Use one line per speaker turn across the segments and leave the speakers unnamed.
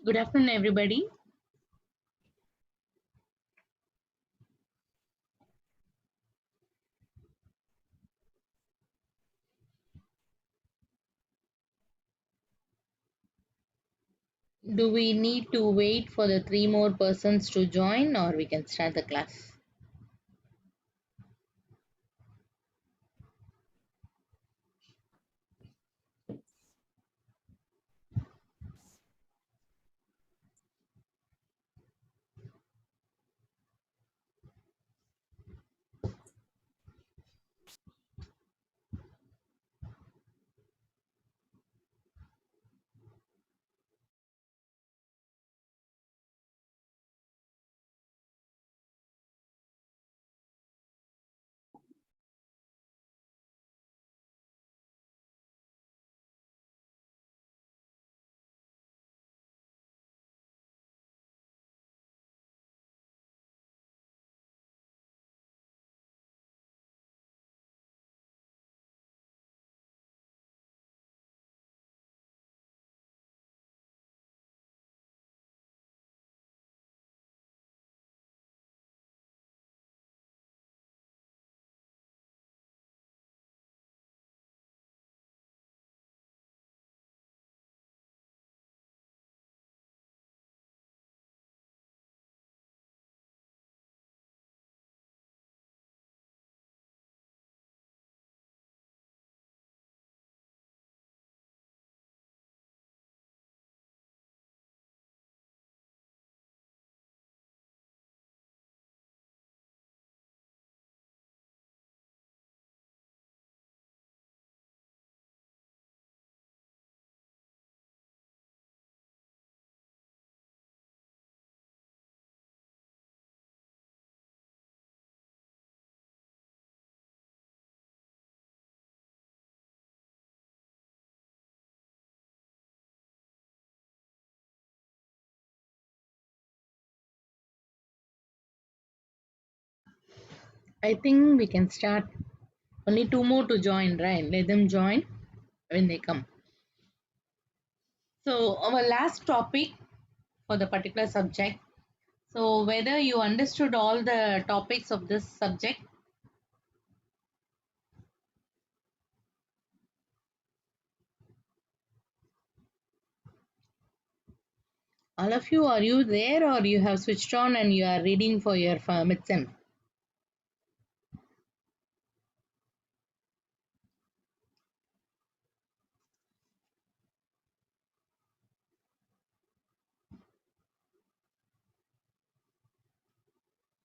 Good afternoon, everybody. Do we need to wait for the three more persons to join, or we can start the class? I think we can start. Only two more to join, right? Let them join when they come. So, our last topic for the particular subject. So, whether you understood all the topics of this subject, all of you, are you there, or you have switched on and you are reading for your midsem?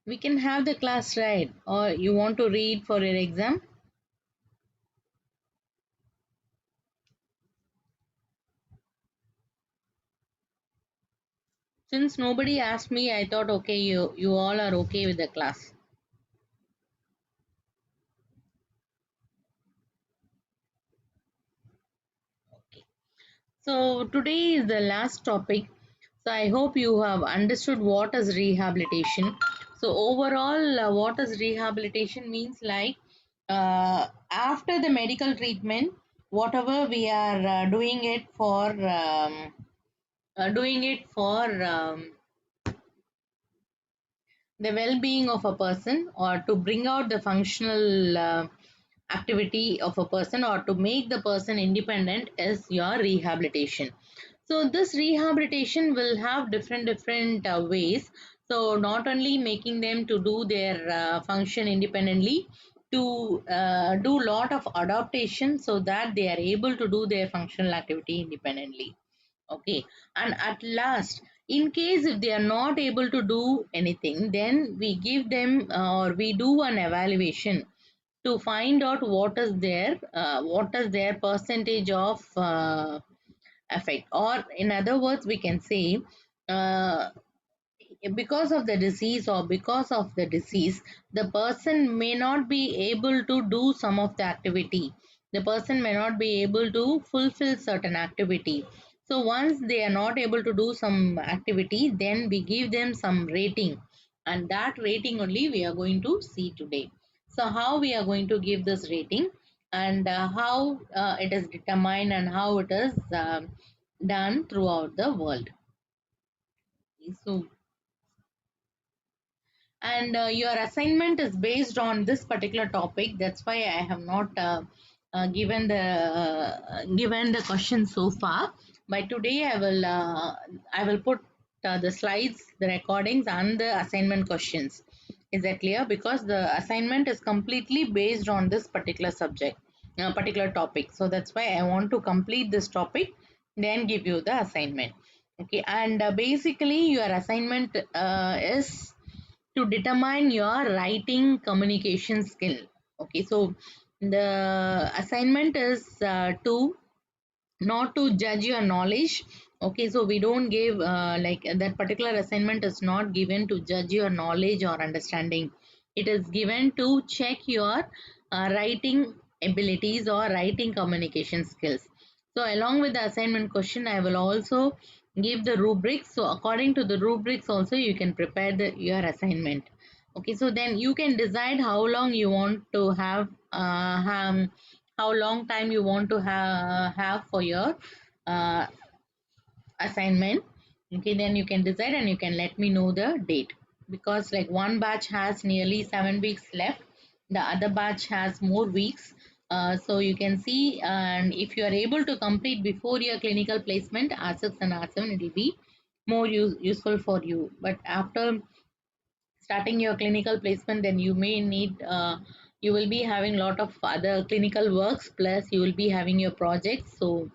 We can have the class, right? Or you want to read for your exam? Since nobody asked me, I thought okay, you all are okay with the class. Okay. So today is the last topic. So I hope you have understood what is rehabilitation. So overall, what is rehabilitation means like after the medical treatment, whatever we are doing it for the well-being of a person, or to bring out the functional activity of a person, or to make the person independent, is your rehabilitation. So this rehabilitation will have different ways. So not only making them to do their function independently, to do lot of adaptation so that they are able to do their functional activity independently. Okay, and at last, in case if they are not able to do anything, then we give them or we do an evaluation to find out what is their percentage of effect, or in other words we can say, uh, because of the disease, or because of the disease, the person may not be able to do some of the activity. The person may not be able to fulfill certain activity. So once they are not able to do some activity, then we give them some rating, and that rating only we are going to see today. So how we are going to give this rating, and how it is determined, and how it is done throughout the world. So and your assignment is based on this particular topic. That's why I have not given the question so far. By today I will put the slides, the recordings, and the assignment questions. Is that clear? Because the assignment is completely based on this particular subject, particular topic. So that's why I want to complete this topic, then give you the assignment. Okay, and basically your assignment is to determine your writing communication skill. Okay, so the assignment is to not to judge your knowledge. Okay, so we don't give like that particular assignment is not given to judge your knowledge or understanding. It is given to check your writing abilities or writing communication skills. So along with the assignment question, I will also give the rubrics. So according to the rubrics also you can prepare your assignment. Okay, so then you can decide how long you want to how long time you want to have for your uh, assignment. Okay, then you can decide and you can let me know the date, because like one batch has nearly 7 weeks left, the other batch has more weeks. So you can see, and if you are able to complete before your clinical placement R6 and R7, it will be more useful for you. But after starting your clinical placement, then you may need you will be having a lot of other clinical works, plus you will be having your projects. So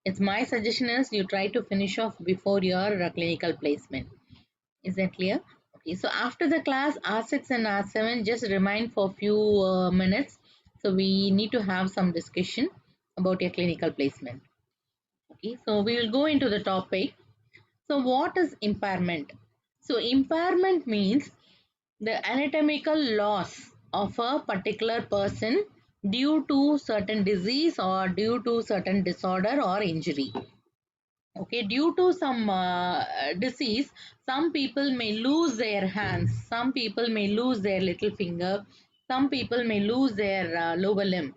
it's my suggestion is you try to finish off before your clinical placement. Is that clear? Okay, so after the class R6 and R7, just remind for few minutes. So we need to have some discussion about your clinical placement. Okay, so we will go into the topic. So what is impairment? So impairment means the anatomical loss of a particular person due to certain disease or due to certain disorder or injury. Okay, due to some disease, some people may lose their hands, some people may lose their little finger, some people may lose their lower limb.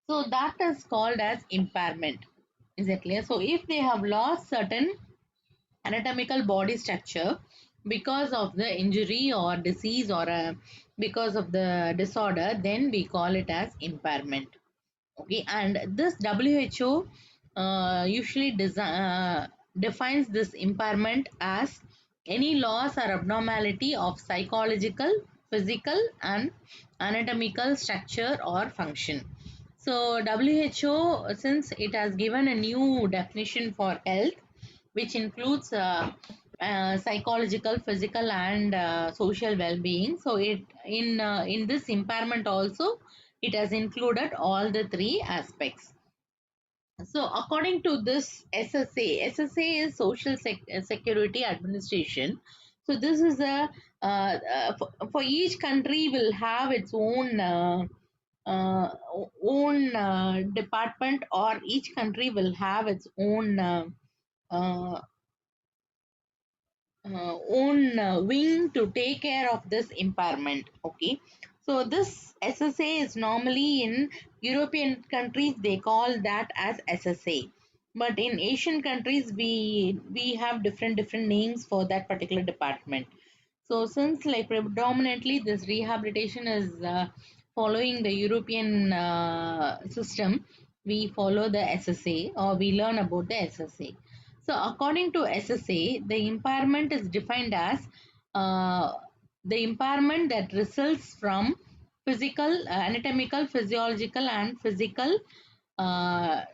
So that is called as impairment. Is it clear? So if they have lost certain anatomical body structure because of the injury or disease or because of the disorder, then we call it as impairment. Okay, and this WHO usually defines this impairment as any loss or abnormality of psychological, physical, and anatomical structure or function. So WHO, since it has given a new definition for health, which includes psychological, physical, and social well-being. So it in this impairment also it has included all the three aspects. So according to this SSA is Social Security Administration. So this is for each country will have its uh, department, or each country will have its uh, wing to take care of this impairment. Okay, so this SSA is normally in European countries they call that as SSA, but in Asian countries we have different names for that particular department. So since like predominantly this rehabilitation is following the European system, we follow the SSA or we learn about the SSA. So according to SSA, the impairment is defined as uh, the impairment that results from physical, anatomical, physiological, and physical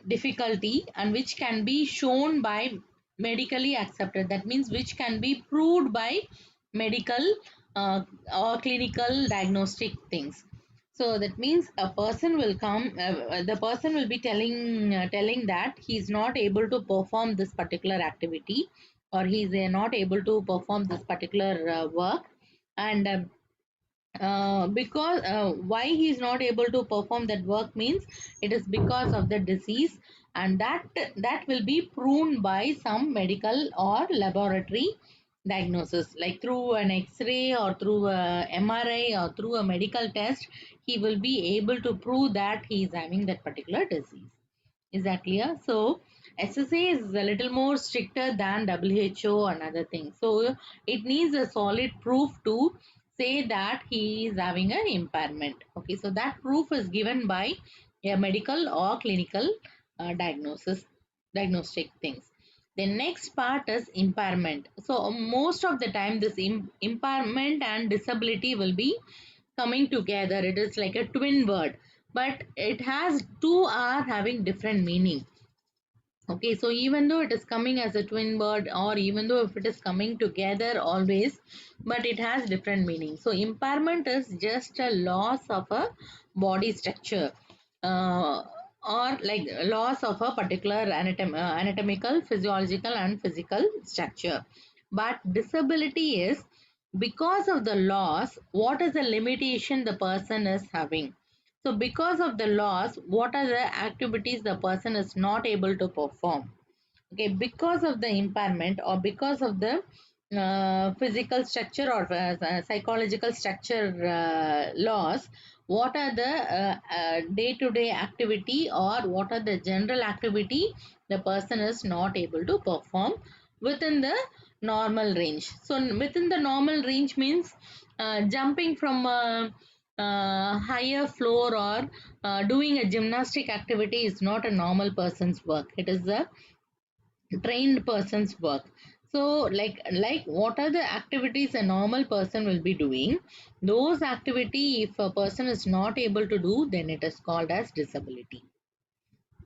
difficulty, and which can be shown by medically accepted. That means which can be proved by medical or clinical diagnostic things. So that means a person will come, the person will be telling that he's not able to perform this particular activity, or he's not able to perform this particular work, and because why he is not able to perform that work means it is because of the disease, and that will be proven by some medical or laboratory diagnosis, like through an x-ray or through a MRI or through a medical test. He will be able to prove that he is having that particular disease. Is that clear? So SSA is a little more stricter than WHO and other things. So it needs a solid proof to say that he is having an impairment. Okay, so that proof is given by a medical or clinical diagnostic things. The next part is impairment. So most of the time this impairment and disability will be coming together. It is like a twin word, but it has two are having different meaning. Okay, so even though it is coming as a twin word, or even though if it is coming together always, but it has different meanings. So impairment is just a loss of a body structure, uh, or like loss of a particular anatomical, physiological and physical structure. But disability is because of the loss, what is the limitation the person is having. So because of the loss, what are the activities the person is not able to perform? Okay, because of the impairment or because of the physical structure or psychological structure loss, what are the day-to-day activity or what are the general activity the person is not able to perform within the normal range. So within the normal range means jumping from a higher floor or doing a gymnastic activity is not a normal person's work. It is a trained person's work. So like what are the activities a normal person will be doing, those activity if a person is not able to do, then it is called as disability.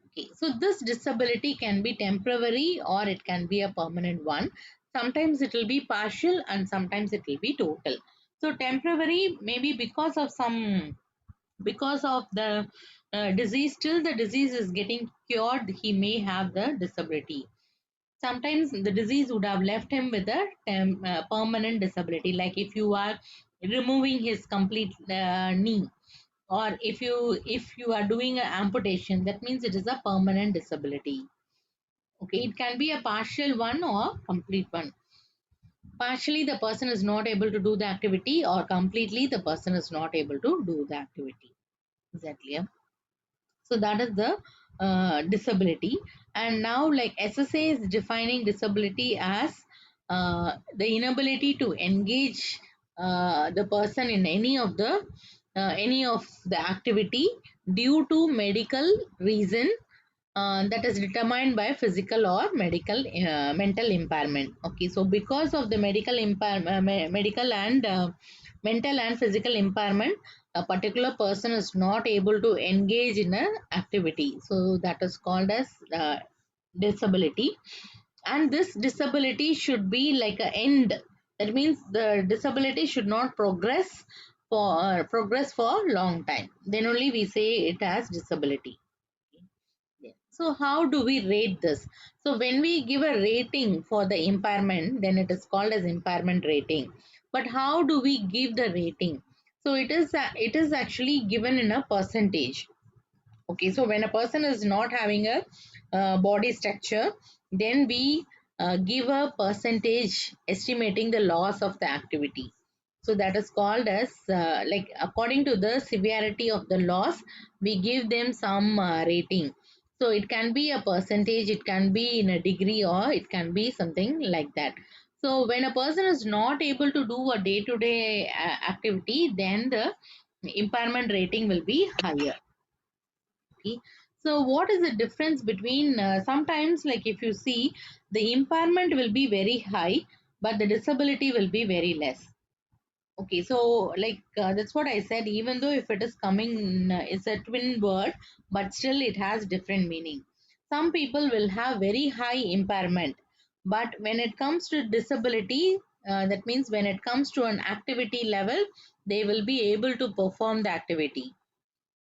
Okay, so this disability can be temporary or it can be a permanent one. Sometimes it will be partial and sometimes it will be total. So temporary maybe because of some, because of the disease, till the disease is getting cured he may have the disability. Sometimes the disease would have left him with a permanent disability, like if you are removing his complete knee, or if you are doing an amputation, that means it is a permanent disability. Okay, it can be a partial one or complete one. Partially the person is not able to do the activity, or completely the person is not able to do the activity. Exactly. So that is the disability. And now like SSA is defining disability as the inability to engage the person in any of the activity due to medical reason that is determined by physical or mental impairment. Okay, so because of the medical and mental and physical impairment, a particular person is not able to engage in an activity, so that is called as disability. And this disability should be like a end. That means the disability should not progress for long time, then only we say it as disability. Yeah. So how do we rate this? So when we give a rating for the impairment, then it is called as impairment rating. But how do we give the rating? So it is actually given in a percentage. Okay, so when a person is not having a body structure, then we give a percentage estimating the loss of the activity. So that is called as like according to the severity of the loss, we give them some rating. So it can be a percentage, it can be in a degree, or it can be something like that. So when a person is not able to do a day-to-day activity, then the impairment rating will be higher. Okay. So what is the difference between sometimes like if you see the impairment will be very high, but the disability will be very less. Okay, so like that's what I said. Even though if it is coming, it's a twin word, but still it has different meaning. Some people will have very high impairment, but when it comes to disability, that means when it comes to an activity level, they will be able to perform the activity.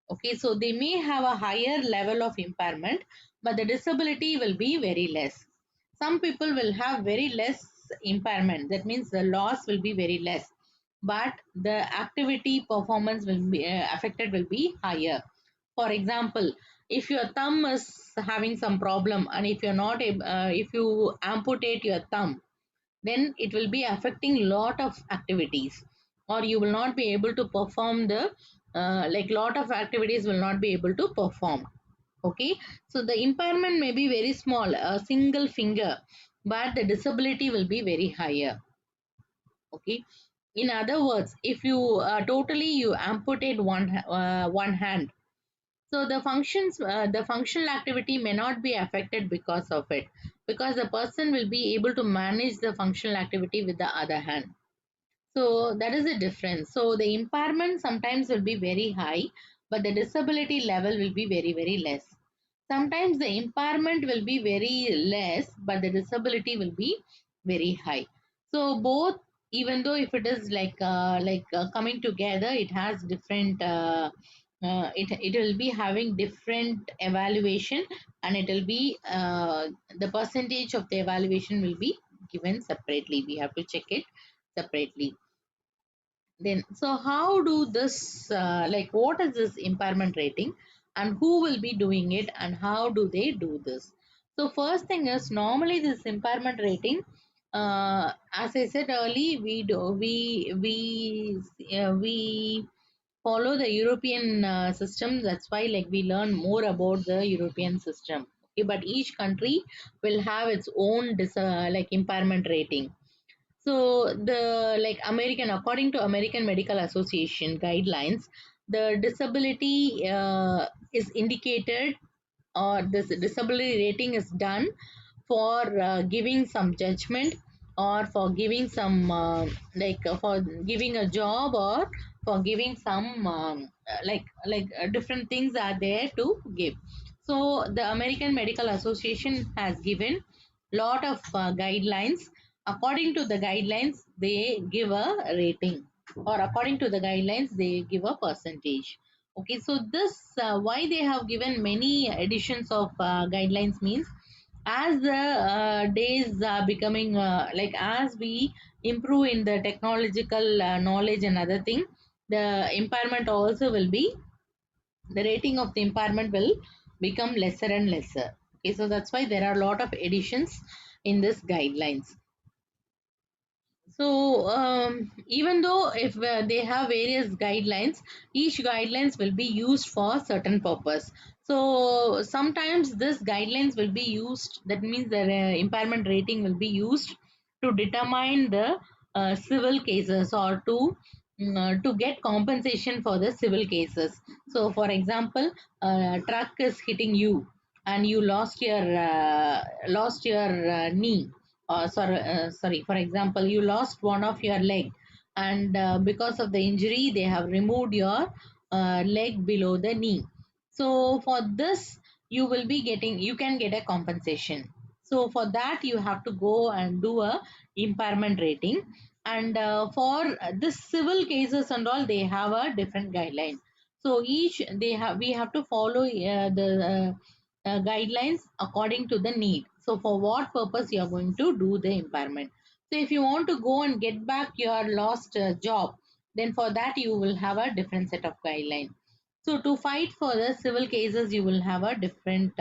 Okay, so they may have a higher level of impairment, but the disability will be very less. Some people will have very less impairment, that means the loss will be very less, but the activity performance will be affected will be higher. For example, if your thumb is having some problem, and if you're not able, if you amputate your thumb, then it will be affecting lot of activities, or you will not be able to perform the like lot of activities will not be able to perform. Okay, so the impairment may be very small, a single finger, but the disability will be very higher. Okay, in other words, if you totally you amputate one hand, so the functional activity may not be affected because of it, because the person will be able to manage the functional activity with the other hand. So that is the difference. So the impairment sometimes will be very high, but the disability level will be very, very less. Sometimes the impairment will be very less, but the disability will be very high. So both, even though if it is coming together, it has different. It will be having different evaluation, and it will be the percentage of the evaluation will be given separately. We have to check it separately. Then, so how do this, what is this impairment rating, and who will be doing it, and how do they do this? So, first thing is, normally this impairment rating, as I said earlier, we follow the European system. That's why, like, we learn more about the European system. Okay, but each country will have its own impairment rating. So the like American, according to American Medical Association guidelines, the disability is indicated, or this disability rating is done for giving some judgment, or for giving some for giving a job, or for giving some different things are there to give. So the American Medical Association has given lot of guidelines. According to the guidelines, they give a rating, or according to the guidelines, they give a percentage. Okay, so this why they have given many editions of guidelines means, as the days are becoming as we improve in the technological knowledge and other thing, the impairment also will be, the rating of the impairment will become lesser and lesser. Okay, so that's why there are a lot of editions in this guidelines. So even though if they have various guidelines, each guidelines will be used for certain purpose. So sometimes this guidelines will be used, that means the impairment rating will be used to determine the civil cases, or to get compensation for the civil cases. So for example, truck is hitting you, and you lost your knee, sorry, for example, you lost one of your leg, and because of the injury they have removed your leg below the knee. So for this, you can get a compensation. So for that, you have to go and do a impairment rating. And for this civil cases and all, they have a different guideline. So each they have we have to follow the guidelines according to the need. So for what purpose you are going to do the impairment. So if you want to go and get back your lost job, then for that you will have a different set of guideline. So to fight for the civil cases, you will have a different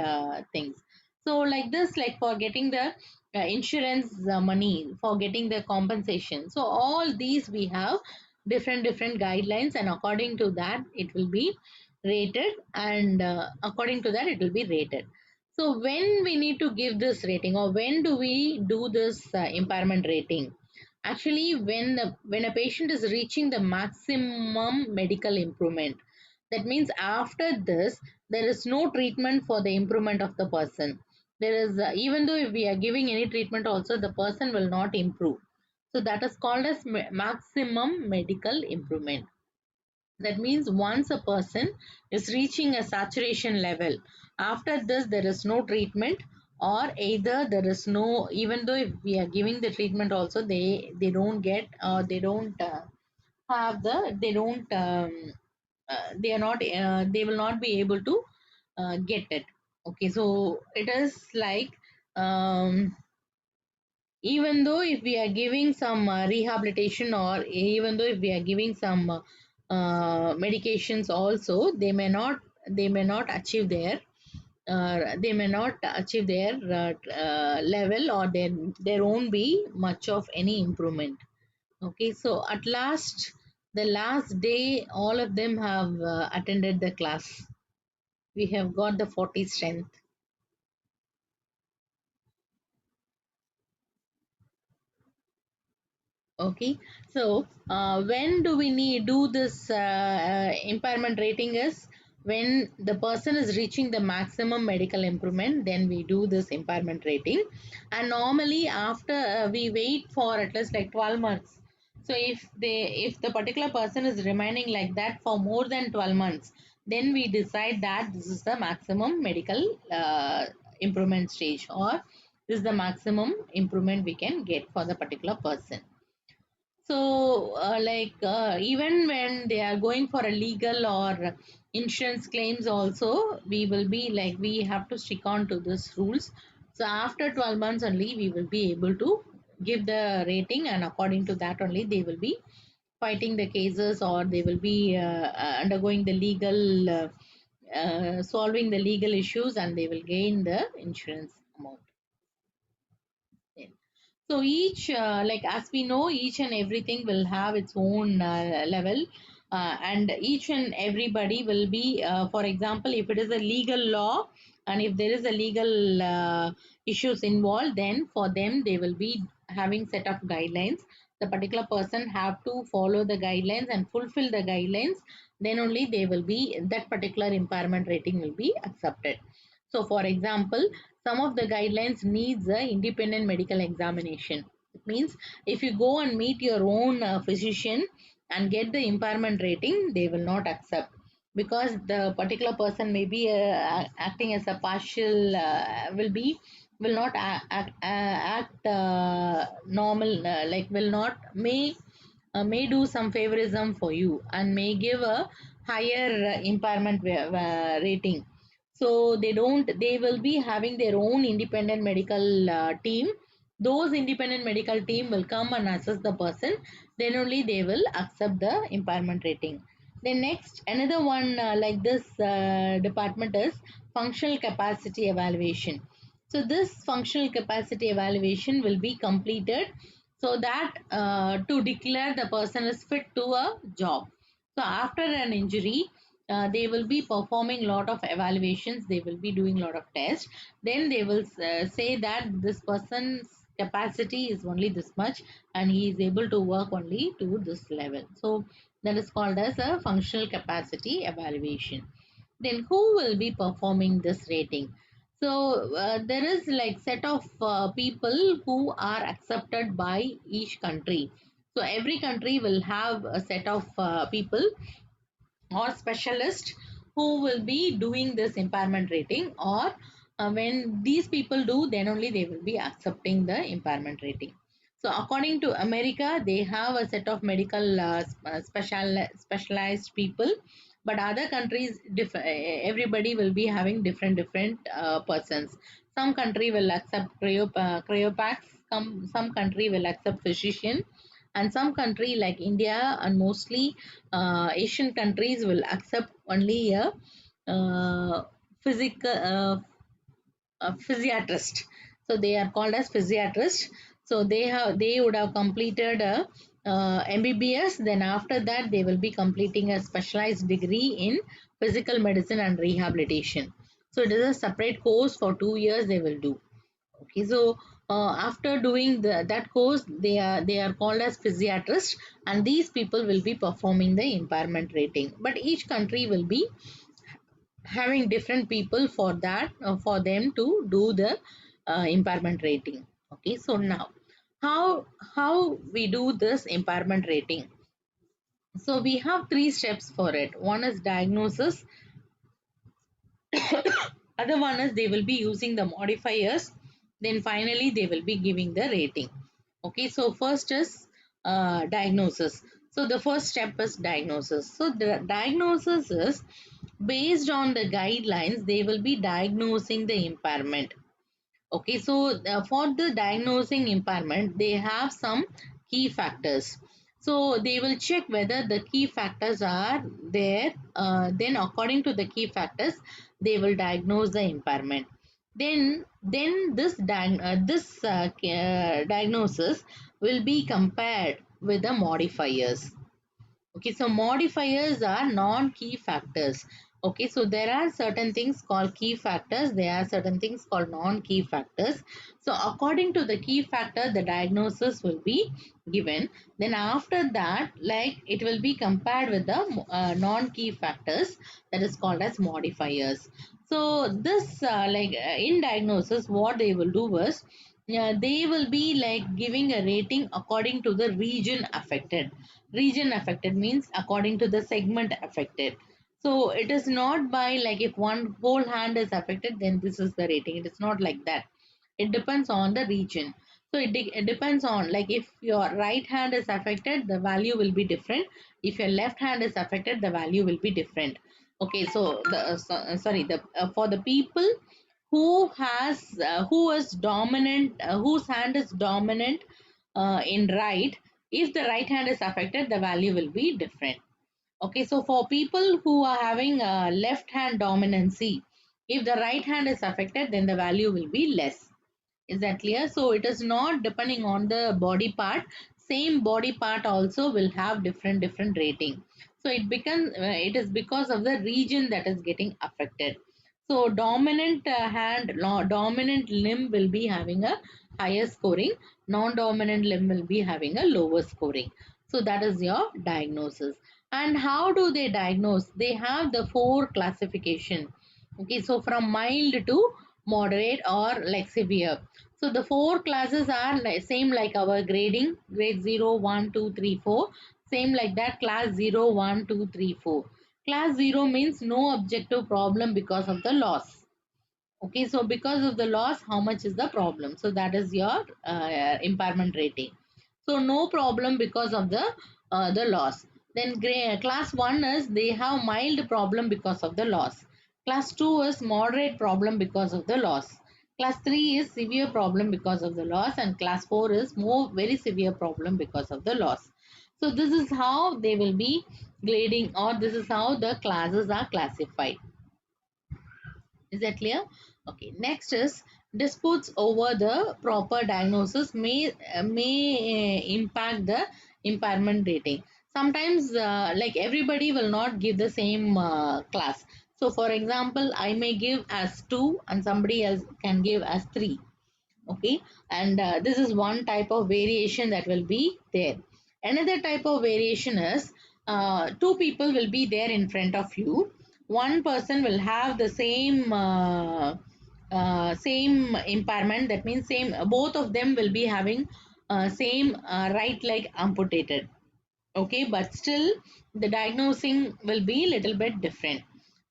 things. So like this, like for getting the insurance money, for getting the compensation, so all these we have different guidelines, and according to that it will be rated, and according to that it will be rated. So when we need to give this rating, or when do we do this impairment rating? Actually, when a patient is reaching the maximum medical improvement, that means after this, there is no treatment for the improvement of the person. There is, even though if we are giving any treatment, also the person will not improve. So that is called as maximum medical improvement. That means once a person is reaching a saturation level, after this there is no treatment, or either there is no, even though if we are giving the treatment also, they don't get, they don't have the they don't they are not they will not be able to get it. Okay, so it is like, um, even though if we are giving some rehabilitation, or even though if we are giving some medications also, they may not achieve their level, or there won't be much of any improvement. Okay, so at last, the last day, all of them have attended the class. We have got the 40 strength. Okay, so when do we need do this impairment rating is when the person is reaching the maximum medical improvement, then we do this impairment rating. And normally after we wait for at least like 12 months. So if the particular person is remaining like that for more than 12 months, then we decide that this is the maximum medical improvement stage, or this is the maximum improvement we can get for the particular person. So, even when they are going for a legal or insurance claims, also we will be like we have to stick on to this rules. So after 12 months only, we will be able to give the rating, and according to that only they will be fighting the cases, or they will be undergoing the legal solving the legal issues, and they will gain the insurance amount. So each, like as we know, each and everything will have its own level, and each and everybody will be, for example, if it is a legal law, and if there is a legal issues involved, then for them they will be having set of guidelines. The particular person have to follow the guidelines and fulfill the guidelines. Then only they will be that particular impairment rating will be accepted. So, for example, some of the guidelines needs a independent medical examination. It means if you go and meet your own physician and get the impairment rating, they will not accept, because the particular person may be acting as a partial, will not act normal, like will not may do some favorism for you and may give a higher impairment rating. So they will be having their own independent medical team. Those independent medical team will come and assess the person, then only they will accept the impairment rating. Then next, another one like this department is functional capacity evaluation. So this functional capacity evaluation will be completed so that to declare the person is fit to a job. So after an injury, they will be performing lot of evaluations, they will be doing lot of tests, then they will say that this person's capacity is only this much, and he is able to work only to this level. So that is called as a functional capacity evaluation. Then who will be performing this rating? So there is like set of people who are accepted by each country. So every country will have a set of people or specialist who will be doing this impairment rating, or when these people do, then only they will be accepting the impairment rating. So according to America, they have a set of medical specialized people, but other countries everybody will be having different persons. Some country will accept cryopacs, some country will accept physician, and some country like India and mostly Asian countries will accept only a physical physiatrist. So they are called as physiatrist. So they would have completed a MBBS. Then after that they will be completing a specialized degree in physical medicine and rehabilitation. So it is a separate course for 2 years they will do. Okay, so after doing that course, they are called as physiatrists, and these people will be performing the impairment rating. But each country will be having different people for that, for them to do the impairment rating. Okay, so now how we do this impairment rating? So we have three steps for it. One is diagnosis. Other one is they will be using the modifiers. Then finally they will be giving the rating. Okay, so first is diagnosis. So the first step is diagnosis. So the diagnosis is based on the guidelines, they will be diagnosing the impairment. Okay, so for the diagnosing impairment, they have some key factors. So they will check whether the key factors are there. Then, according to the key factors, they will diagnose the impairment. Then this diagnosis will be compared with the modifiers. Okay, so modifiers are non-key factors. Okay, so there are certain things called key factors, there are certain things called non-key factors. So according to the key factor, the diagnosis will be given. Then after that, like it will be compared with the non-key factors, that is called as modifiers. So this in diagnosis, what they will do is they will be like giving a rating according to the region affected. Region affected means according to the segment affected. So it is not by like if one whole hand is affected, then this is the rating. It is not like that. It depends on the region. So it depends on like if your right hand is affected, the value will be different. If your left hand is affected, the value will be different. Okay, so sorry, the for the people who is dominant, whose hand is dominant in right, if the right hand is affected, the value will be different. Okay, so for people who are having a left hand dominancy, if the right hand is affected, then the value will be less. Is that clear? So it is not depending on the body part. Same body part also will have different rating. So it is because of the region that is getting affected. So dominant dominant limb will be having a higher scoring. Non-dominant limb will be having a lower scoring. So that is your diagnosis. And how do they diagnose? They have the four classification. Okay, so from mild to moderate or like severe. So the four classes are like, same like our grading, grade 0, 1, 2, 3, 4. Same like that, class 0, 1, 2, 3, 4. Class 0 means no objective problem because of the loss. Okay, so because of the loss, how much is the problem? So that is your impairment rating. So no problem because of the loss. Then class 1 is they have mild problem because of the loss. Class 2 is moderate problem because of the loss. Class 3 is severe problem because of the loss, and class 4 is more very severe problem because of the loss. So this is how they will be grading, or this is how the classes are classified. Is that clear? Okay. Next is disputes over the proper diagnosis may impact the impairment rating. Sometimes, like everybody will not give the same class. So, for example, I may give as 2 and somebody else can give as 3. Okay, and this is one type of variation that will be there. Another type of variation is two people will be there in front of you. One person will have the same impairment, that means same, both of them will be having same right leg amputated. Okay, but still the diagnosing will be little bit different.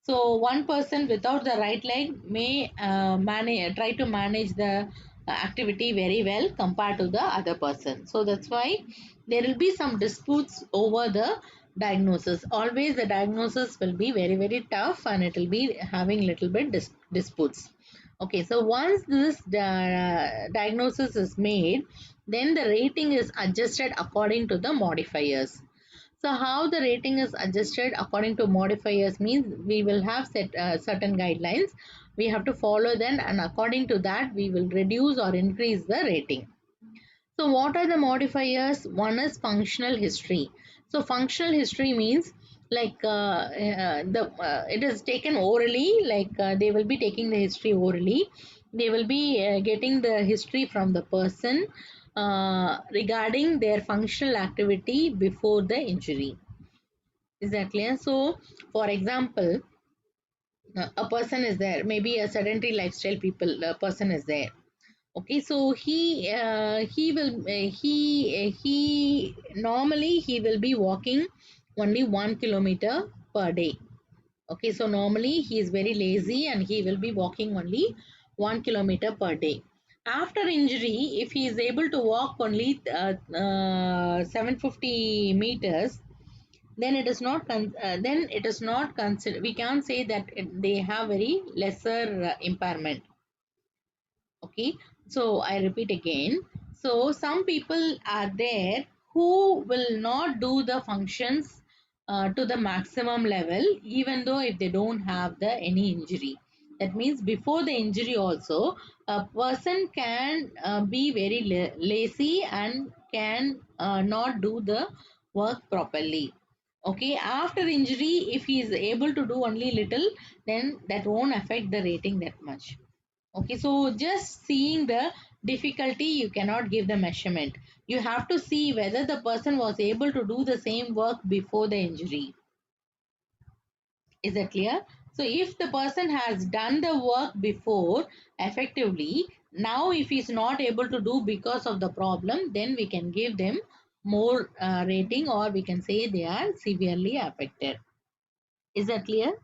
So one person without the right leg may try to manage the activity very well compared to the other person. So that's why there will be some disputes over the diagnosis. Always the diagnosis will be very tough, and it will be having little bit disputes. Okay, so once this diagnosis is made, then the rating is adjusted according to the modifiers. So how the rating is adjusted according to modifiers means we will have certain guidelines. We have to follow them, and according to that we will reduce or increase the rating. So what are the modifiers? One is functional history. So functional history means like the it is taken orally, like they will be taking the history orally. They will be getting the history from the person regarding their functional activity before the injury. Is that clear? So for example, a person is there, maybe a sedentary lifestyle people person is there. Okay, so he normally he will be walking only 1 kilometer per day. Okay, so normally he is very lazy and he will be walking only 1 kilometer per day. After injury, if he is able to walk only 750 meters, then it is not then it is not considered. We can't say that they have very lesser impairment. Okay, so I repeat again. So some people are there who will not do the functions to the maximum level, even though if they don't have the any injury. That means before the injury also, a person can be very lazy and can not do the work properly. Okay, after injury, if he is able to do only little, then that won't affect the rating that much. Okay, so just seeing the difficulty, you cannot give the measurement. You have to see whether the person was able to do the same work before the injury. Is that clear? So if the person has done the work before effectively, now if he's not able to do because of the problem, then we can give them more rating, or we can say they are severely affected. Is that clear?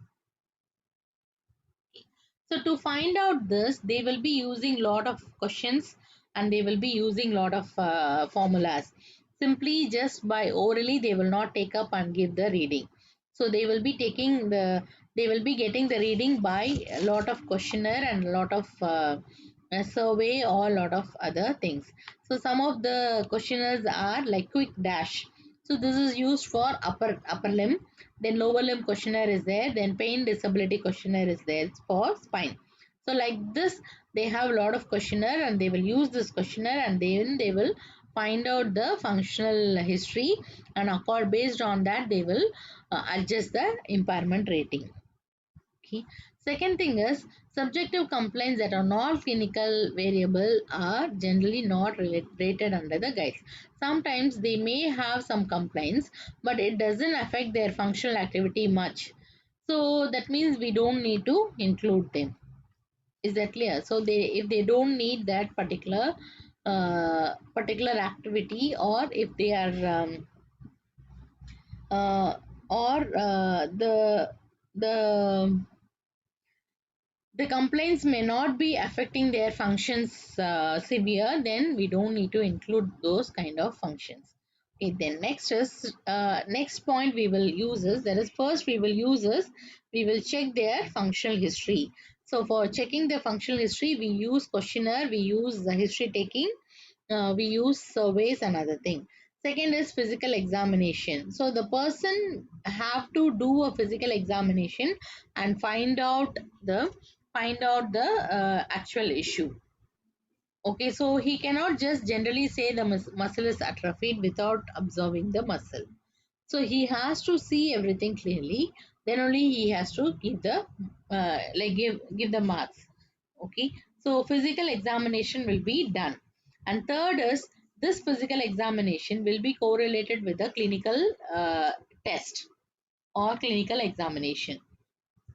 So to find out this, they will be using lot of questions, and they will be using lot of formulas. Simply just by orally, they will not take up and give the reading. So they will be getting the reading by a lot of questionnaire and a lot of a survey or a lot of other things. So some of the questionnaires are like quick dash. So this is used for upper limb. Then lower limb questionnaire is there. Then pain disability questionnaire is there for spine. So like this, they have a lot of questionnaire, and they will use this questionnaire, and then they will find out the functional history, and based on that they will adjust the impairment rating. Okay. Second thing is subjective complaints that are not clinical variable are generally not rated under the guides. Sometimes they may have some complaints, but it doesn't affect their functional activity much. So that means we don't need to include them. Is that clear? So they, if they don't need that particular activity, or if they are uh, or the the complaints may not be affecting their functions severe, then we don't need to include those kind of functions. Okay, then next is next point we will use is, that is first we will use is, we will check their functional history. So for checking the functional history, we use questionnaire, we use the history taking, we use surveys and other thing. Second is physical examination. So the person have to do a physical examination and find out the actual issue. Okay, so he cannot just generally say the muscle is atrophied without observing the muscle. So he has to see everything clearly. Then only he has to give the give the marks. Okay, so physical examination will be done. And third is, this physical examination will be correlated with the clinical test or clinical examination.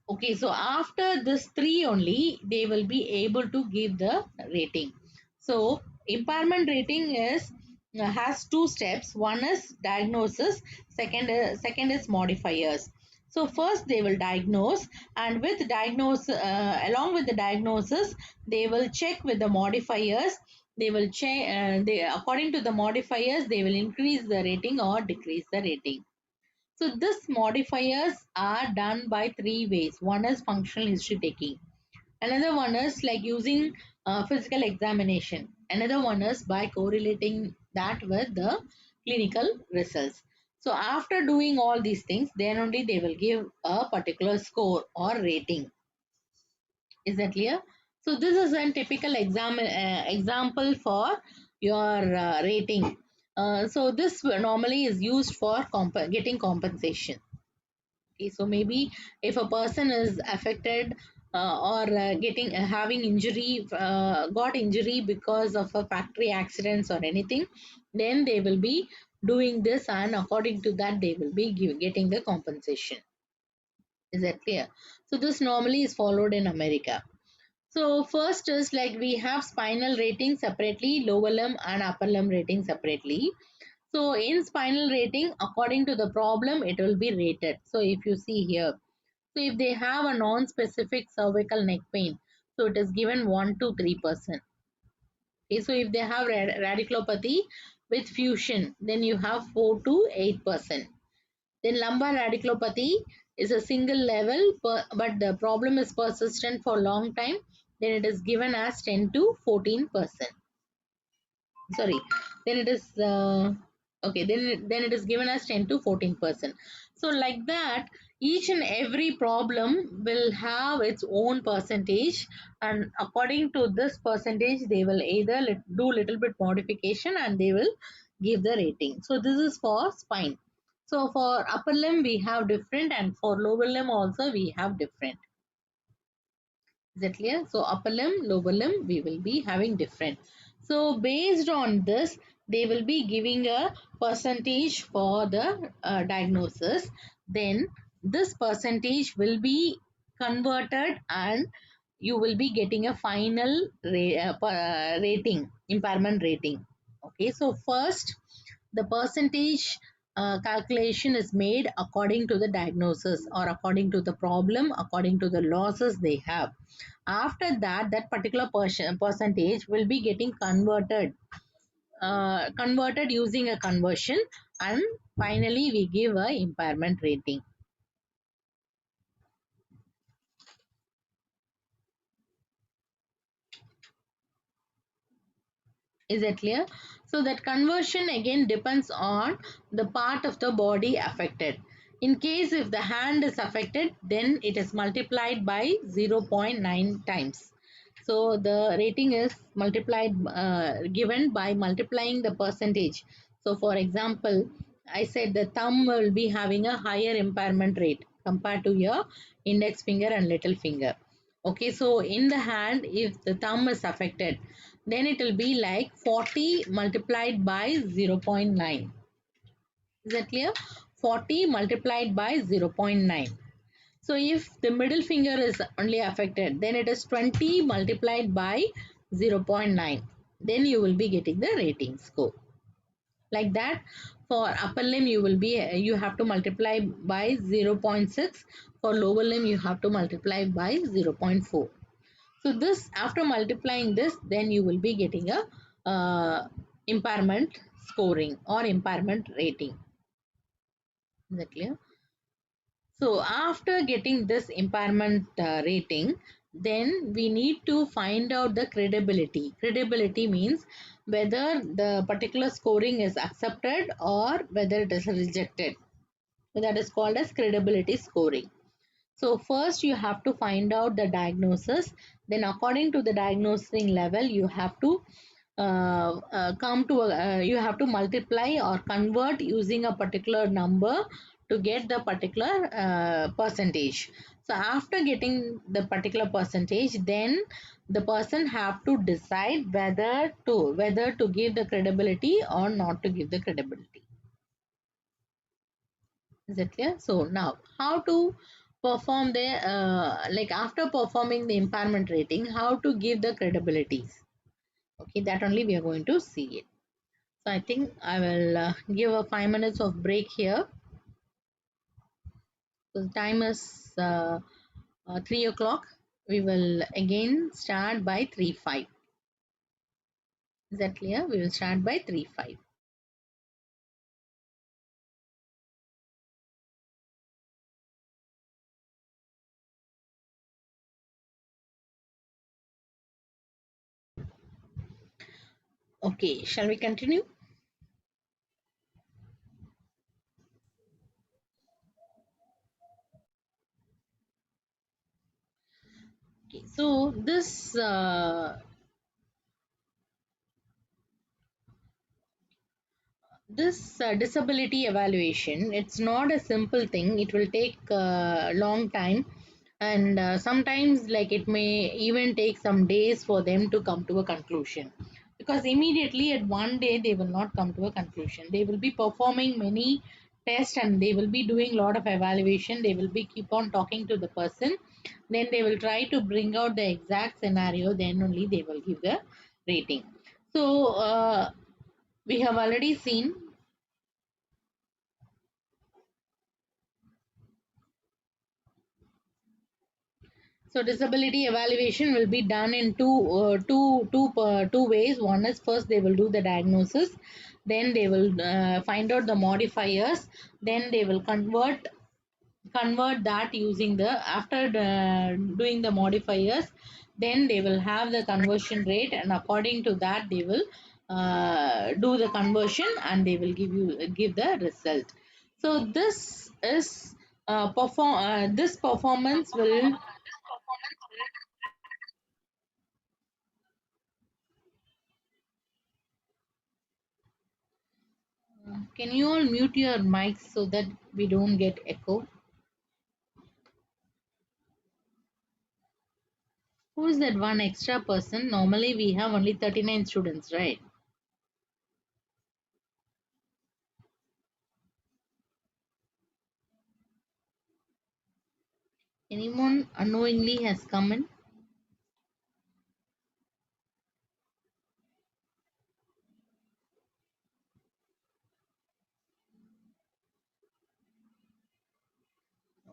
Okay, so after this three only, they will be able to give the rating. So impairment rating is has two steps. One is diagnosis, second is modifiers. So first they will diagnose, and with diagnose along with the diagnosis, they will check with the modifiers. They will check, they, according to the modifiers, they will increase the rating or decrease the rating. So this modifiers are done by three ways. One is functional history taking. Another one is like using physical examination. Another one is by correlating that with the clinical results. So after doing all these things, then only they will give a particular score or rating. Is that clear? So this is a typical example for your rating. So this normally is used for getting compensation. Okay, so maybe if a person is affected or getting having injury, got injury because of a factory accidents or anything, then they will be doing this, and according to that they will be getting the compensation. Is that clear? So this normally is followed in America. So first is like we have spinal rating separately, lower limb and upper limb rating separately. So in spinal rating, according to the problem, it will be rated. So if you see here, so if they have a non-specific cervical neck pain, so it is given 1 to 3%. Okay, so if they have radiculopathy with fusion, then you have 4 to 8%. Then lumbar radiculopathy is a single level, but the problem is persistent for a long time. Then it is given as 10 to 14%. Sorry, then it is okay. Then it is given as 10 to 14%. So like that, each and every problem will have its own percentage, and according to this percentage, they will either do little bit modification and they will give the rating. So this is for spine. So for upper limb we have different, and for lower limb also we have different. Is that clear? So upper limb, lower limb, we will be having different. So based on this, they will be giving a percentage for the diagnosis. Then this percentage will be converted, and you will be getting a final rating, impairment rating. Okay, so first the percentage calculation is made according to the diagnosis, or according to the problem, according to the losses they have. After that, that particular percentage will be getting converted using a conversion, and finally we give a impairment rating. Is that clear? So that conversion again depends on the part of the body affected. In case if the hand is affected, then it is multiplied by 0.9 times. So the rating is multiplied, given by multiplying the percentage. So for example, I said the thumb will be having a higher impairment rate compared to your index finger and little finger. Okay, so in the hand, if the thumb is affected, then it will be like 40 multiplied by 0.9. Is that clear? 40 multiplied by 0.9. So if the middle finger is only affected, then it is 20 multiplied by 0.9. Then you will be getting the rating score. Like that, for upper limb you have to multiply by 0.6. For lower limb you have to multiply by 0.4. So this, after multiplying this, then you will be getting a impairment scoring or impairment rating. Is that clear? So after getting this impairment rating, then we need to find out the credibility. Credibility means whether the particular scoring is accepted or whether it is rejected. So that is called as credibility scoring. So first you have to find out the diagnosis. Then according to the diagnosing level, you have to you have to multiply or convert using a particular number to get the particular percentage. So after getting the particular percentage, then the person have to decide whether to give the credibility or not to give the credibility. Is that clear? So now, how to perform the like after performing the impairment rating, how to give the credibilities? Okay, that only we are going to see it. So I think I will give a 5 minutes of break here. So the time is 3 o'clock. We will again start by 3:05. Is that clear? We will start by 3:05. Okay, shall we continue? Okay, so this disability evaluation, it's not a simple thing. It will take a long time, and sometimes like it may even take some days for them to come to a conclusion, because immediately at one day they will not come to a conclusion. They will be performing many tests, and they will be doing a lot of evaluation. They will be keep on talking to the person, then they will try to bring out the exact scenario, then only they will give the rating. So we have already seen. So disability evaluation will be done in two ways. One is, first they will do the diagnosis, then they will find out the modifiers, then they will convert that using the, after doing the modifiers, then they will have the conversion rate, and according to that they will do the conversion, and they will give the result. So this is this performance will. Can you all mute your mics so that we don't get echo? Who is that one extra person? Normally we have only 39 students, right? Anyone unknowingly has come in?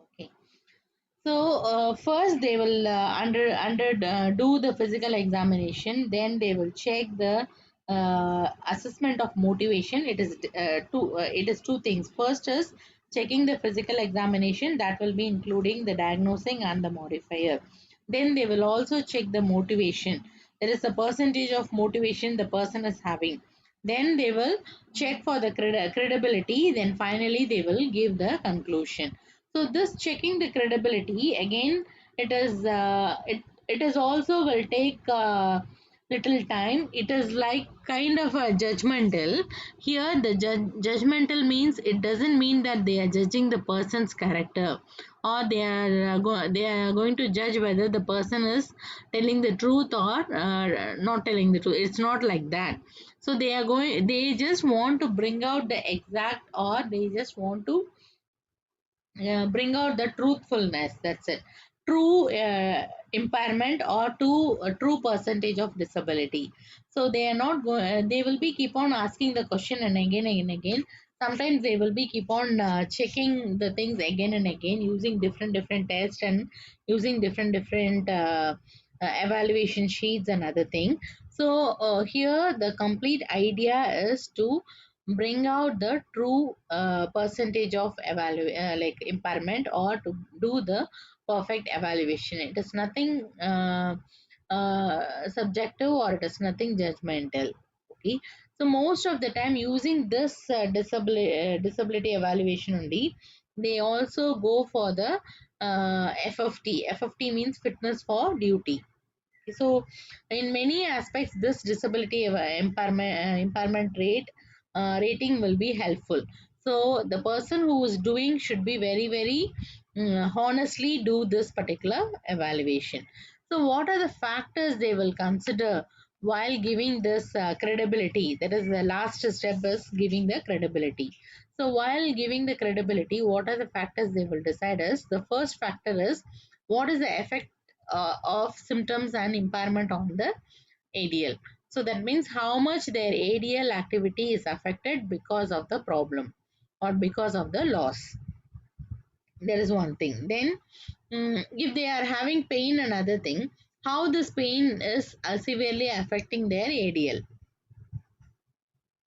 Okay. So first they will do the physical examination. Then they will check the assessment of motivation. It is two things. First is checking the physical examination, that will be including the diagnosing and the modifier. Then they will also check the motivation. There is a percentage of motivation the person is having. Then they will check for the credibility. Then finally they will give the conclusion. So this checking the credibility again, it is also will take little time. It is like kind of a judgmental. Here the judgmental means, it doesn't mean that they are judging the person's character, or they are going to judge whether the person is telling the truth or not telling the truth. It's not like that. So they just want to bring out the exact, or they just want to bring out the truthfulness, that's it. True impairment, or true percentage of disability. So they are not going, they will be keep on asking the question and again and again. Sometimes they will be keep on checking the things again and again, using different tests and using different evaluation sheets and other thing. So here the complete idea is to bring out the true percentage of like impairment, or to do the perfect evaluation. It is nothing subjective, or it is nothing judgmental. Okay, so most of the time using this disability evaluation only, they also go for the FFT. FFT means fitness for duty. So in many aspects this disability impairment rating will be helpful. So the person who is doing should be very honestly do this particular evaluation. So what are the factors they will consider while giving this credibility? That is the last step, is giving the credibility. So while giving the credibility, what are the factors they will decide? Is the first factor is, what is the effect of symptoms and impairment on the ADL. So that means how much their ADL activity is affected because of the problem, or because of the loss. There is one thing. Then if they are having pain, another thing, how this pain is severely affecting their ADL.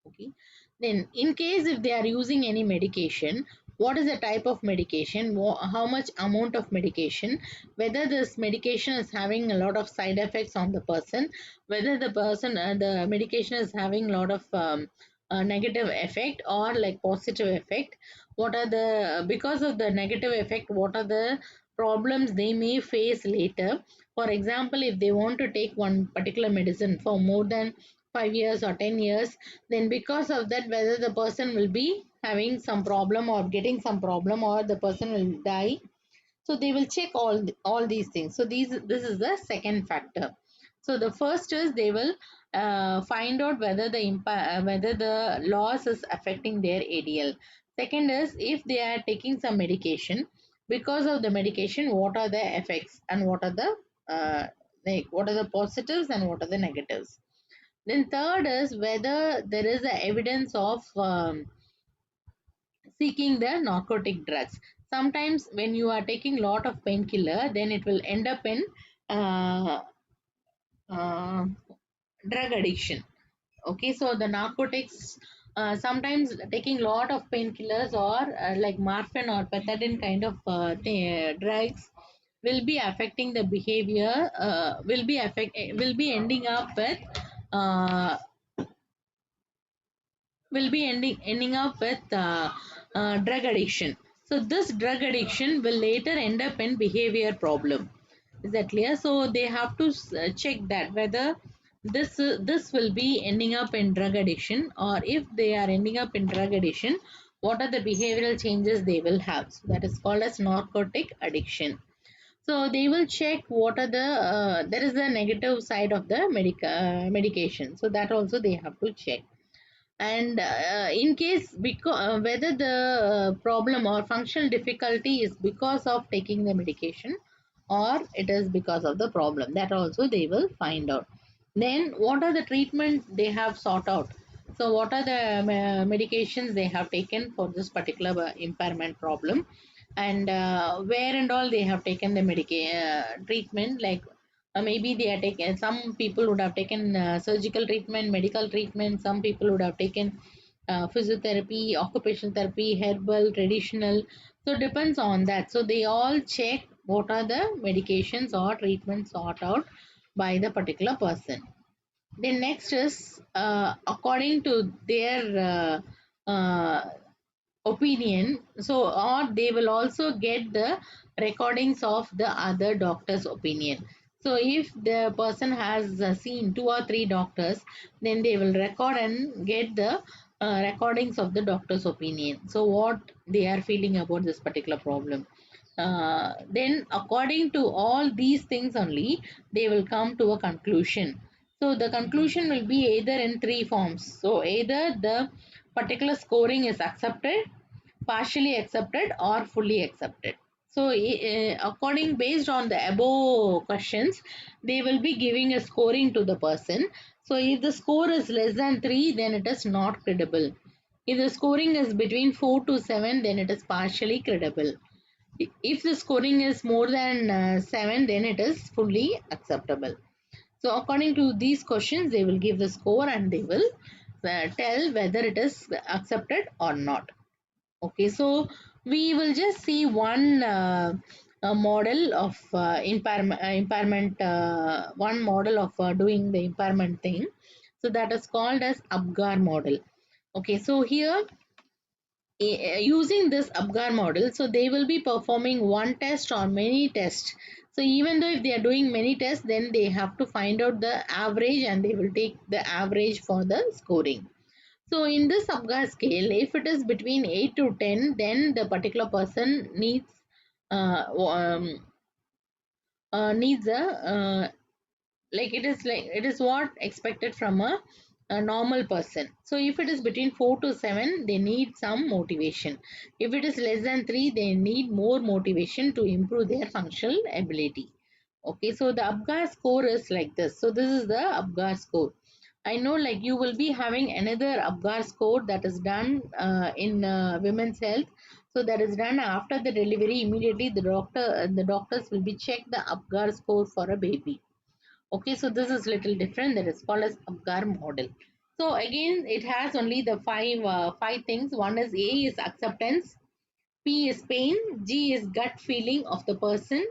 Okay, then in case if they are using any medication, what is the type of medication, how much amount of medication, whether this medication is having a lot of side effects on the person, whether the person the medication is having a lot of negative effect or like positive effect. What are the, because of the negative effect, what are the problems they may face later? For example, if they want to take one particular medicine for more than 5 years or 10 years, then because of that, whether the person will be having some problem or getting some problem, or the person will die. So they will check all these things. So this is the second factor. So the first is they will find out whether whether the loss is affecting their ADL. Second is, if they are taking some medication, because of the medication, what are the effects, and what are the like what are the positives and what are the negatives. Then third is whether there is a evidence of seeking the narcotic drugs. Sometimes when you are taking lot of painkiller, then it will end up in uh, uh, drug addiction. Okay, so the narcotics, sometimes taking lot of painkillers, or like morphine or pethidine kind of drugs will be affecting the behavior, will be ending up with uh, ending up with drug addiction. So this drug addiction will later end up in behavior problem. Is that clear? So they have to check that whether this will be ending up in drug addiction, or if they are ending up in drug addiction, what are the behavioral changes they will have. So that is called as narcotic addiction. So they will check what are the there is the negative side of the medication, so that also they have to check. And in case because whether the problem or functional difficulty is because of taking the medication or it is because of the problem, that also they will find out. Then what are the treatment they have sought out. So what are the medications they have taken for this particular impairment problem, and where and all they have taken the treatment, like maybe they are taken, some people would have taken surgical treatment, medical treatment, some people would have taken physiotherapy, occupational therapy, herbal, traditional. So depends on that. So they all check what are the medications or treatments sought out by the particular person. Then next is according to their opinion. So or they will also get the recordings of the other doctor's opinion. So if the person has seen two or three doctors, then they will record and get the recordings of the doctor's opinion, so what they are feeling about this particular problem. Then according to all these things only, they will come to a conclusion. So the conclusion will be either in three forms. So either the particular scoring is accepted, partially accepted, or fully accepted. So according based on the above questions, they will be giving a scoring to the person. So if the score is less than 3, then it is not credible. If the scoring is between 4 to 7, then it is partially credible. If the scoring is more than 7, then it is fully acceptable. So according to these questions, they will give the score and they will tell whether it is accepted or not. Okay, so we will just see one model of impairment, one model of doing the impairment thing. So that is called as Apgar model. Okay, so here using this Apgar model, so they will be performing one test or many tests. So even though if they are doing many tests, then they have to find out the average and they will take the average for the scoring. So in this Apgar scale, if it is between 8 to 10, then the particular person uh, um, needs a like it is what expected from a normal person. So if it is between 4 to 7, they need some motivation. If it is less than 3, they need more motivation to improve their functional ability. Okay, so the Apgar score is like this. So this is the Apgar score. I know like you will be having another Apgar score that is done in women's health. So that is done after the delivery. Immediately the doctors will be check the Apgar score for a baby. Okay, so this is little different. That is called as Apgar model. So again, it has only the five things. One is A is acceptance, P is pain, G is gut feeling of the person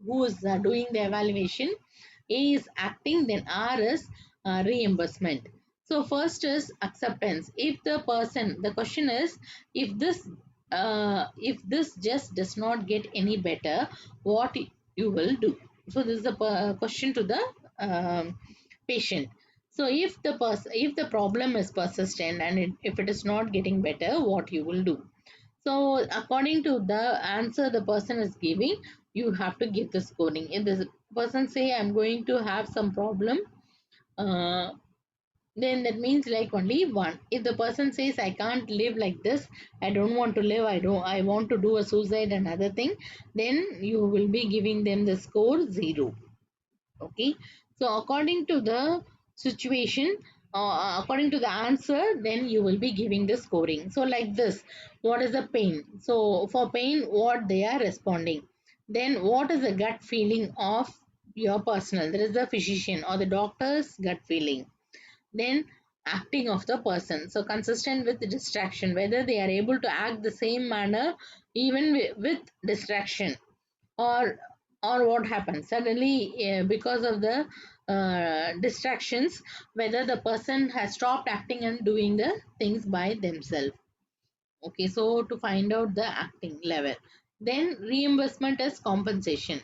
who is doing the evaluation, A is acting, then R is reimbursement. So first is acceptance. If the person, the question is, if this just does not get any better, what you will do? So this is a question to the patient. So if the problem is persistent and if it is not getting better, what you will do? So according to the answer the person is giving, you have to give the scoring. If the person say I'm going to have some problem, uh, then that means like only one. If the person says I can't live like this, I don't want to live, I want to do a suicide and other thing, then you will be giving them the score 0. Okay, so according to the situation, according to the answer, then you will be giving the scoring. So like this, what is the pain? So for pain, what they are responding, then what is the gut feeling of your personal, there is the physician or the doctor's gut feeling. Then acting of the person, so consistent with the distraction, whether they are able to act the same manner even with distraction, or what happens suddenly because of the distractions, whether the person has stopped acting and doing the things by themselves. Okay, so to find out the acting level, then reimbursement is compensation.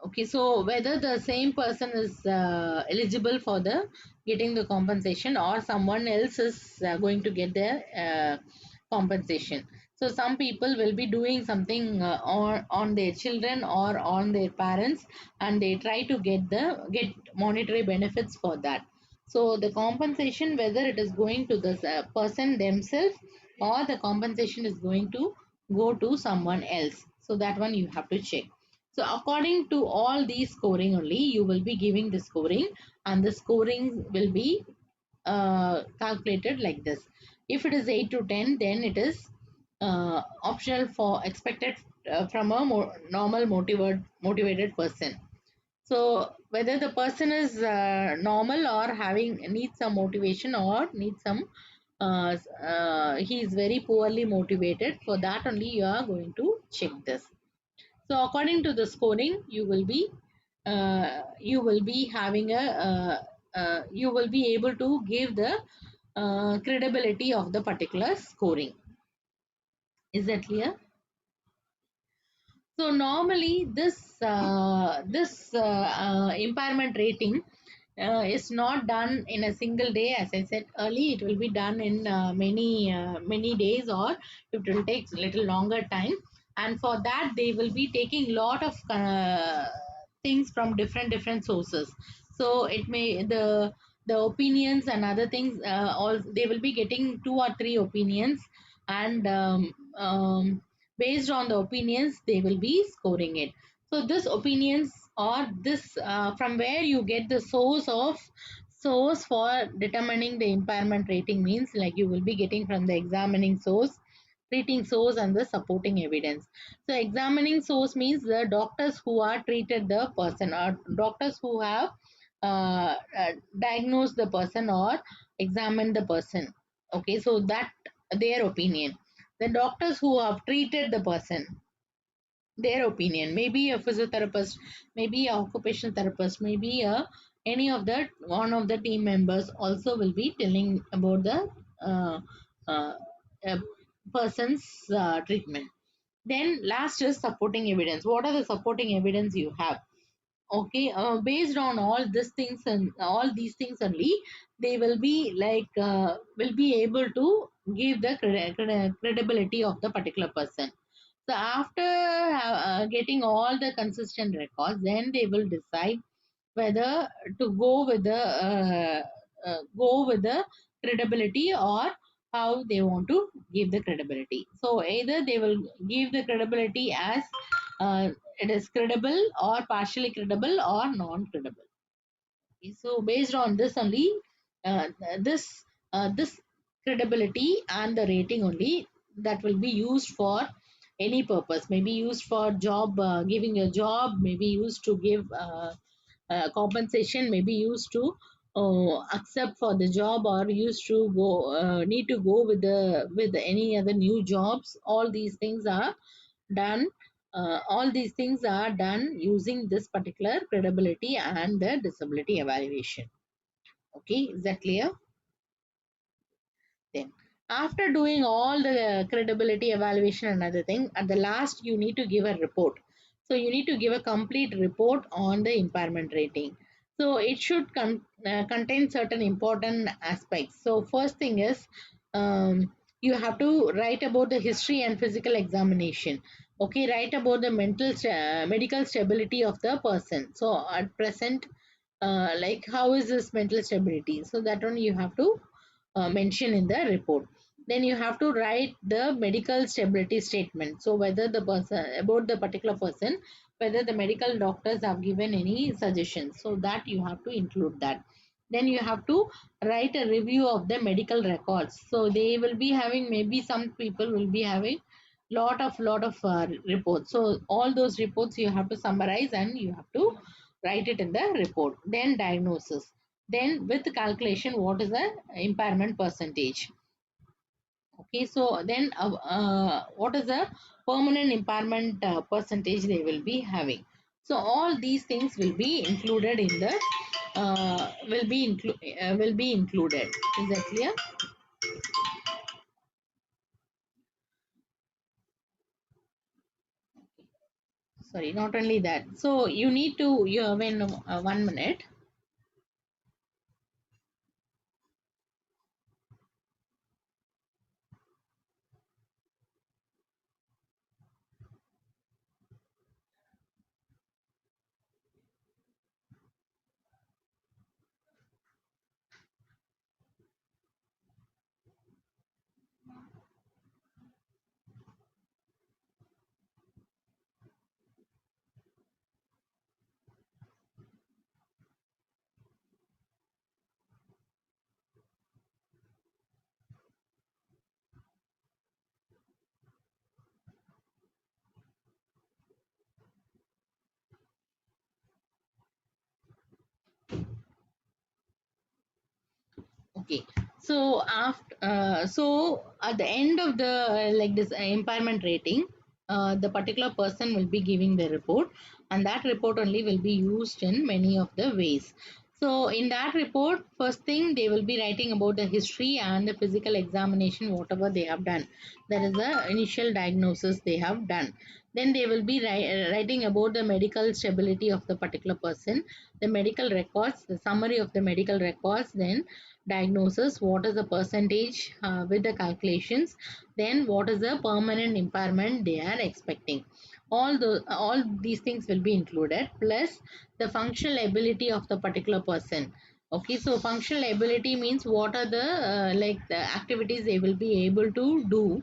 Okay, so whether the same person is eligible for the getting the compensation, or someone else is going to get the compensation. So some people will be doing something on their children or on their parents, and they try to get monetary benefits for that. So the compensation, whether it is going to the person themselves, or the compensation is going to go to someone else. So that one you have to check. So according to all these scoring only, you will be giving the scoring, and the scoring will be calculated like this. If it is 8 to 10, then it is optional for expected from a normal motivated person. So whether the person is normal or having needs some motivation, or needs some he is very poorly motivated, for that only you are going to check this. So according to the scoring, you will be having a you will be able to give the credibility of the particular scoring. Is that clear? So normally this impairment rating is not done in a single day. As I said early, it will be done in many days, or it will take little longer time. And for that, they will be taking lot of things from different sources. So it may the opinions and other things. All they will be getting two or three opinions, and based on the opinions they will be scoring it. So this opinions, or this from where you get the source for determining the impairment rating, means like you will be getting from the examining source, treating source, and the supporting evidence. So examining source means the doctors who are treated the person, or doctors who have diagnosed the person or examined the person. Okay, so that their opinion. The doctors who have treated the person, their opinion. Maybe a physiotherapist, maybe a occupational therapist, maybe a any of the one of the team members also will be telling about the uh, uh, uh, person's treatment. Then last is supporting evidence. What are the supporting evidence you have? Okay, based on all these things and all these things only, they will be like will be able to give the credibility of the particular person. So after getting all the consistent records, then they will decide whether to go with the credibility, or how they want to give the credibility. So either they will give the credibility as it is credible, or partially credible, or non-credible. So based on this only, uh, this this credibility and the rating only, that will be used for any purpose. Maybe used for job, giving a job, maybe used to give compensation, may be used to accept for the job, or used to go need to go with any other new jobs. All these things are done. All these things are done using this particular credibility and the disability evaluation. Okay, is that clear? Then after doing all the credibility evaluation and other thing, at the last you need to give a report. So you need to give a complete report on the impairment rating. So it should contain certain important aspects. So first thing is, you have to write about the history and physical examination. Okay, write about the medical stability of the person. So at present, like how is this mental stability? So that one you have to mention in the report. Then you have to write the medical stability statement. So whether the person, about the particular person, whether the medical doctors have given any suggestions, so that you have to include that. Then you have to write a review of the medical records. So they will be having, maybe some people will be having lot of reports. So all those reports you have to summarize, and you have to write it in the report. Then diagnosis, then with calculation, what is the impairment percentage. Okay, so then what is the permanent impairment percentage they will be having. So all these things will be included in the will be included. Is that clear? Sorry, not only that. So you need to, you when 1 minute. Okay. So after, so at the end of the like this impairment rating, the particular person will be giving the report, and that report only will be used in many of the ways. So in that report, first thing they will be writing about the history and the physical examination, whatever they have done. That is the initial diagnosis they have done. Then they will be writing about the medical stability of the particular person, the medical records, the summary of the medical records, then diagnosis, what is the percentage with the calculations, then what is the permanent impairment they are expecting. All these things will be included, plus the functional ability of the particular person. Okay, so functional ability means what are the like the activities they will be able to do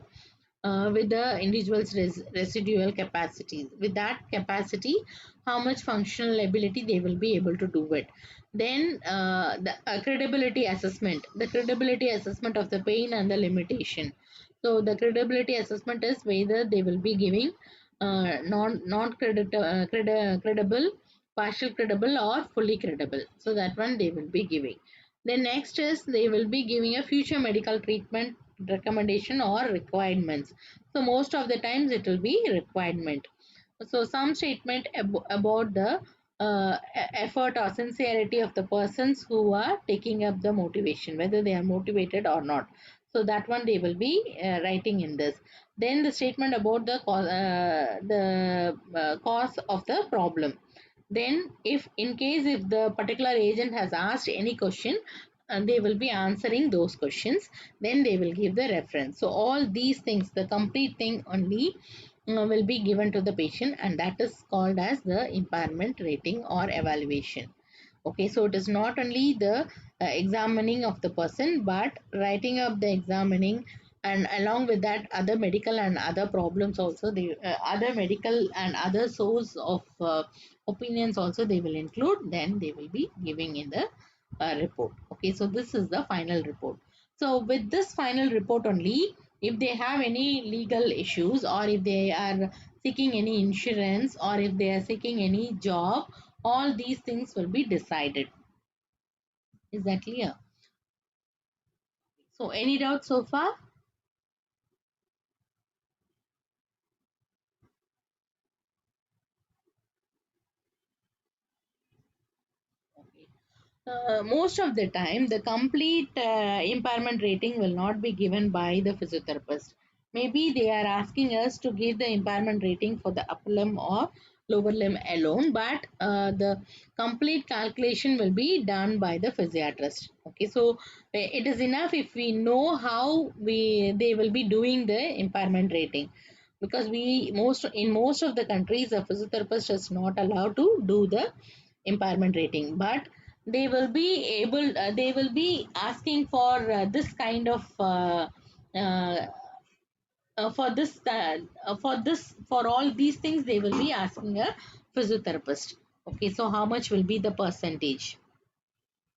with the individual's residual capacities. With that capacity, how much functional ability they will be able to do it. Then the credibility assessment, the credibility assessment of the pain and the limitation. So the credibility assessment is whether they will be giving non credible, partial credible, or fully credible. So that one they will be giving. Then next is they will be giving a future medical treatment recommendation or requirements. So most of the times it will be requirement. So some statement about the effort or sincerity of the persons who are taking up the motivation, whether they are motivated or not. So that one they will be writing in this. Then the statement about the cause of the problem. Then if in case if the particular agent has asked any question, they will be answering those questions, then they will give the reference. So all these things, the complete thing only will be given to the patient, and that is called as the impairment rating or evaluation. Okay, so it is not only the examining of the person, but writing up the examining, and along with that other medical and other problems also, the other medical and other source of opinions also they will include, then they will be giving in the report. Okay, so this is the final report. So with this final report only, if they have any legal issues, or if they are seeking any insurance, or if they are seeking any job, all these things will be decided. Is that clear? So any doubt so far? Okay. Most of the time, the complete impairment rating will not be given by the physiotherapist. Maybe they are asking us to give the impairment rating for the upper limb or lower limb alone, but the complete calculation will be done by the physiatrist. Okay, so it is enough if we know how we they will be doing the impairment rating, because we most in most of the countries a physiotherapist is not allowed to do the impairment rating, but they will be asking for this kind of uh, for all these things they will be asking a physiotherapist. Okay, so how much will be the percentage?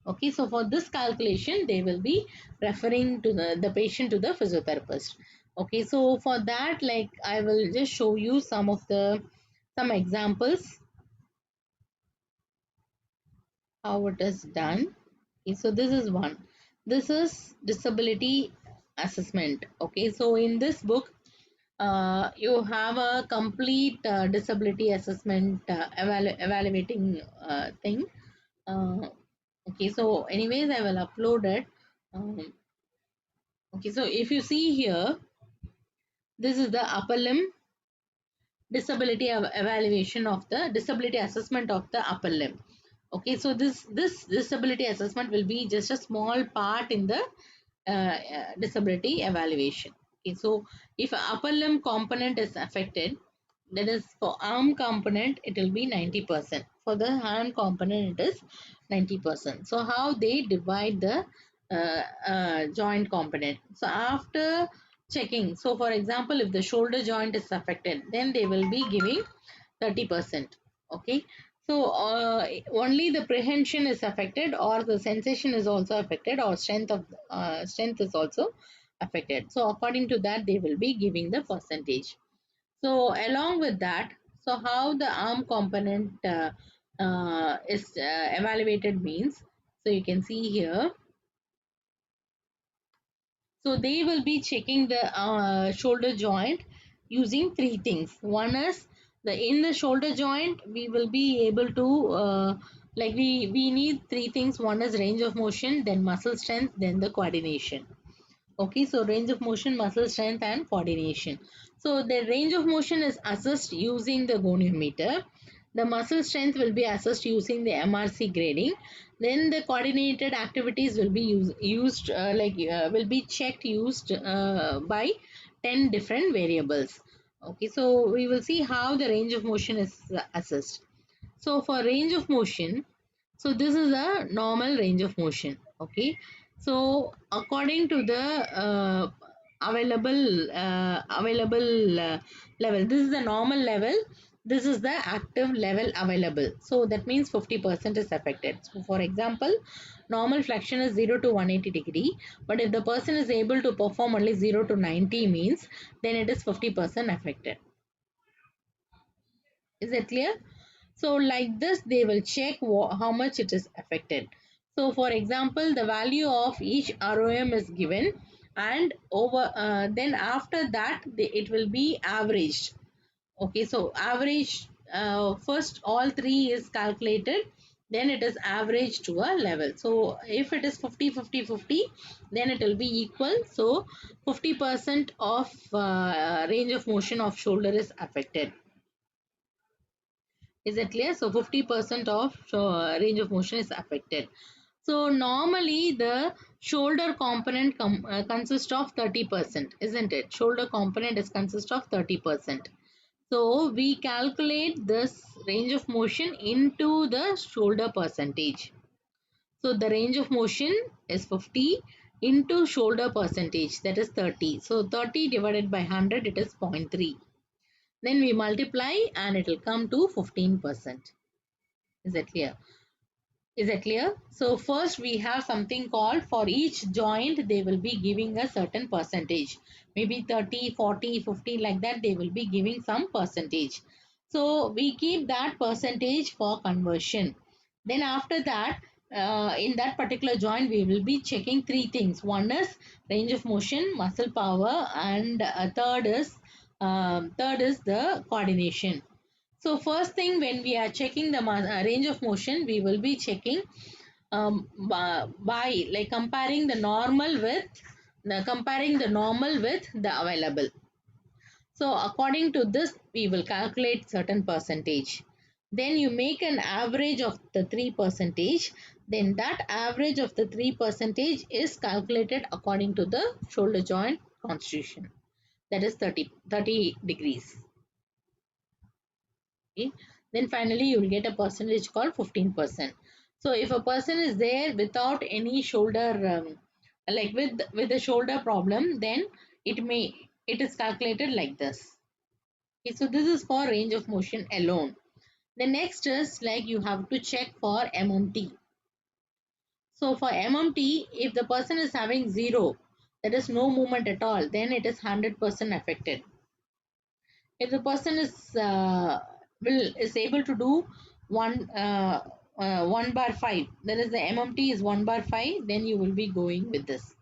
Okay, so for this calculation they will be referring to the patient to the physiotherapist. Okay, so for that, like I will just show you some examples how it is done. Okay, so this is one. This is disability assessment. Okay, so in this book, you have a complete disability assessment evaluating thing. Uh, okay, so anyways, I will upload it. Um, okay, so if you see here, this is the upper limb, disability evaluation of the disability assessment of the upper limb. Okay, so this disability assessment will be just a small part in the disability evaluation. Okay, so if upper limb component is affected, that is for arm component it will be 90%. For the hand component it is 90%. So how they divide the joint component? So after checking, so for example, if the shoulder joint is affected, then they will be giving 30%. Okay, so only the prehension is affected, or the sensation is also affected, or strength is also affected. So according to that, they will be giving the percentage. So along with that, so how the arm component is evaluated means, so you can see here. So they will be checking the shoulder joint using three things. One is the in the shoulder joint we will be able to like we need three things. One is range of motion, then muscle strength, then the coordination. Okay, so range of motion, muscle strength and coordination. So the range of motion is assessed using the goniometer. The muscle strength will be assessed using the MRC grading. Then the coordinated activities will be will be checked used by 10 different variables. Okay, so we will see how the range of motion is assessed. So for range of motion, so this is a normal range of motion. Okay, so according to the available level, this is the normal level, this is the active level available. So that means 50% is affected. So for example, normal flexion is 0 to 180 degree, but if the person is able to perform only 0 to 90 means, then it is 50% affected. Is it clear? So like this, they will check how much it is affected. So for example, the value of each ROM is given, and over then after that it will be averaged. Okay, so average first all three is calculated, then it is averaged to a level. So if it is 50 50 50, then it will be equal. So 50% of range of motion of shoulder is affected. Is it clear? So 50% of range of motion is affected. So normally the shoulder component consists of 30%, isn't it? Shoulder component is consist of 30%. So we calculate this range of motion into the shoulder percentage. So the range of motion is 50 into shoulder percentage, that is 30. So 30 divided by 100, it is 0.3. Then we multiply and it will come to 15%. Is that clear? Is that clear? So first we have something called, for each joint they will be giving a certain percentage. Maybe 30, 40, 50 like that, they will be giving some percentage. So we keep that percentage for conversion. Then after that, in that particular joint we will be checking three things. One is range of motion, muscle power, and third is the coordination. So first thing, when we are checking the range of motion, we will be checking by like comparing the normal with the available. So according to this, we will calculate certain percentage. Then you make an average of the 3%. Then that average of the 3% is calculated according to the shoulder joint constitution. That is 30 degrees. Okay. Then finally you will get a percentage called 15%. So if a person is there without any shoulder like with the shoulder problem, then it is calculated like this. Okay, so this is for range of motion alone. The next is like you have to check for MMT. So for MMT, if the person is having zero, that is no movement at all, then it is 100% affected. If the person is able to do 1/5, that is the MMT is 1/5, then you will be going with this.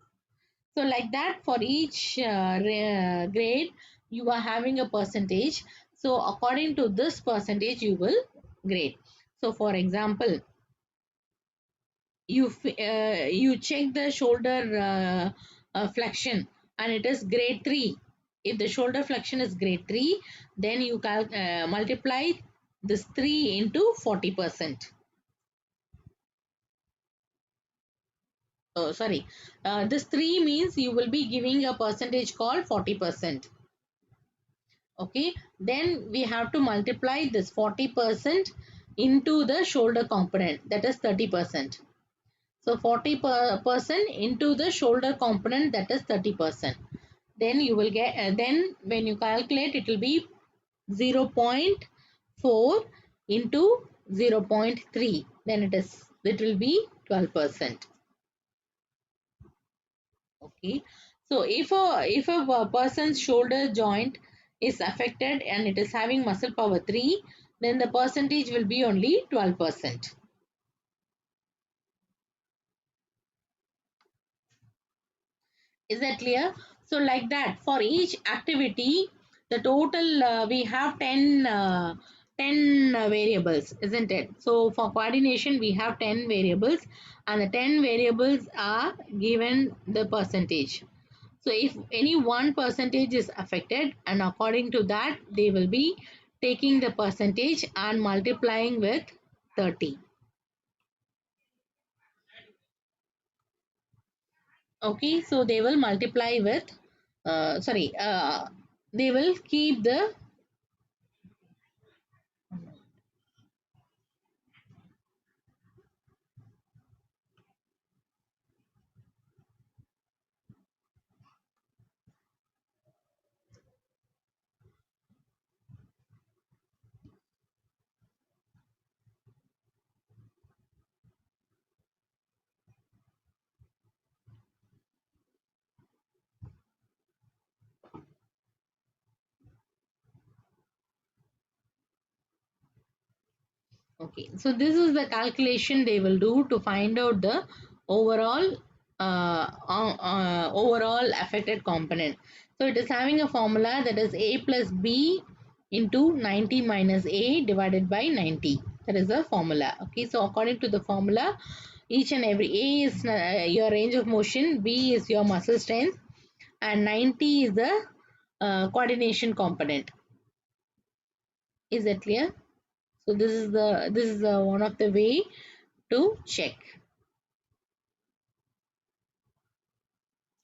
So like that, for each grade you are having a percentage. So according to this percentage you will grade. So for example, you check the shoulder flexion and it is grade 3. If the shoulder flexion is grade 3, then you multiply this 3 into 40%. Oh, sorry. This 3 means you will be giving a percentage called 40%. Okay. Then we have to multiply this 40% into the shoulder component, that is 30%. So 40% into the shoulder component, that is 30%. Then you will get, then when you calculate, it will be 0.4 into 0.3. Then it will be 12%. Okay. So if a person's shoulder joint is affected and it is having muscle power 3, then the percentage will be only 12%. Is that clear? So like that, for each activity, the total we have 10 variables, isn't it? So for coordination, we have 10 variables, and the 10 variables are given the percentage. So if any one percentage is affected, and according to that, they will be taking the percentage and multiplying with 30. Okay, so they will multiply with, sorry, they will keep the, okay, so this is the calculation they will do to find out the overall overall affected component. So it is having a formula, that is a plus b into 90 minus a divided by 90. That is the formula. Okay, so according to the formula, each and every, a is your range of motion, b is your muscle strength, and 90 is the coordination component. Is that clear? So this is one of the way to check.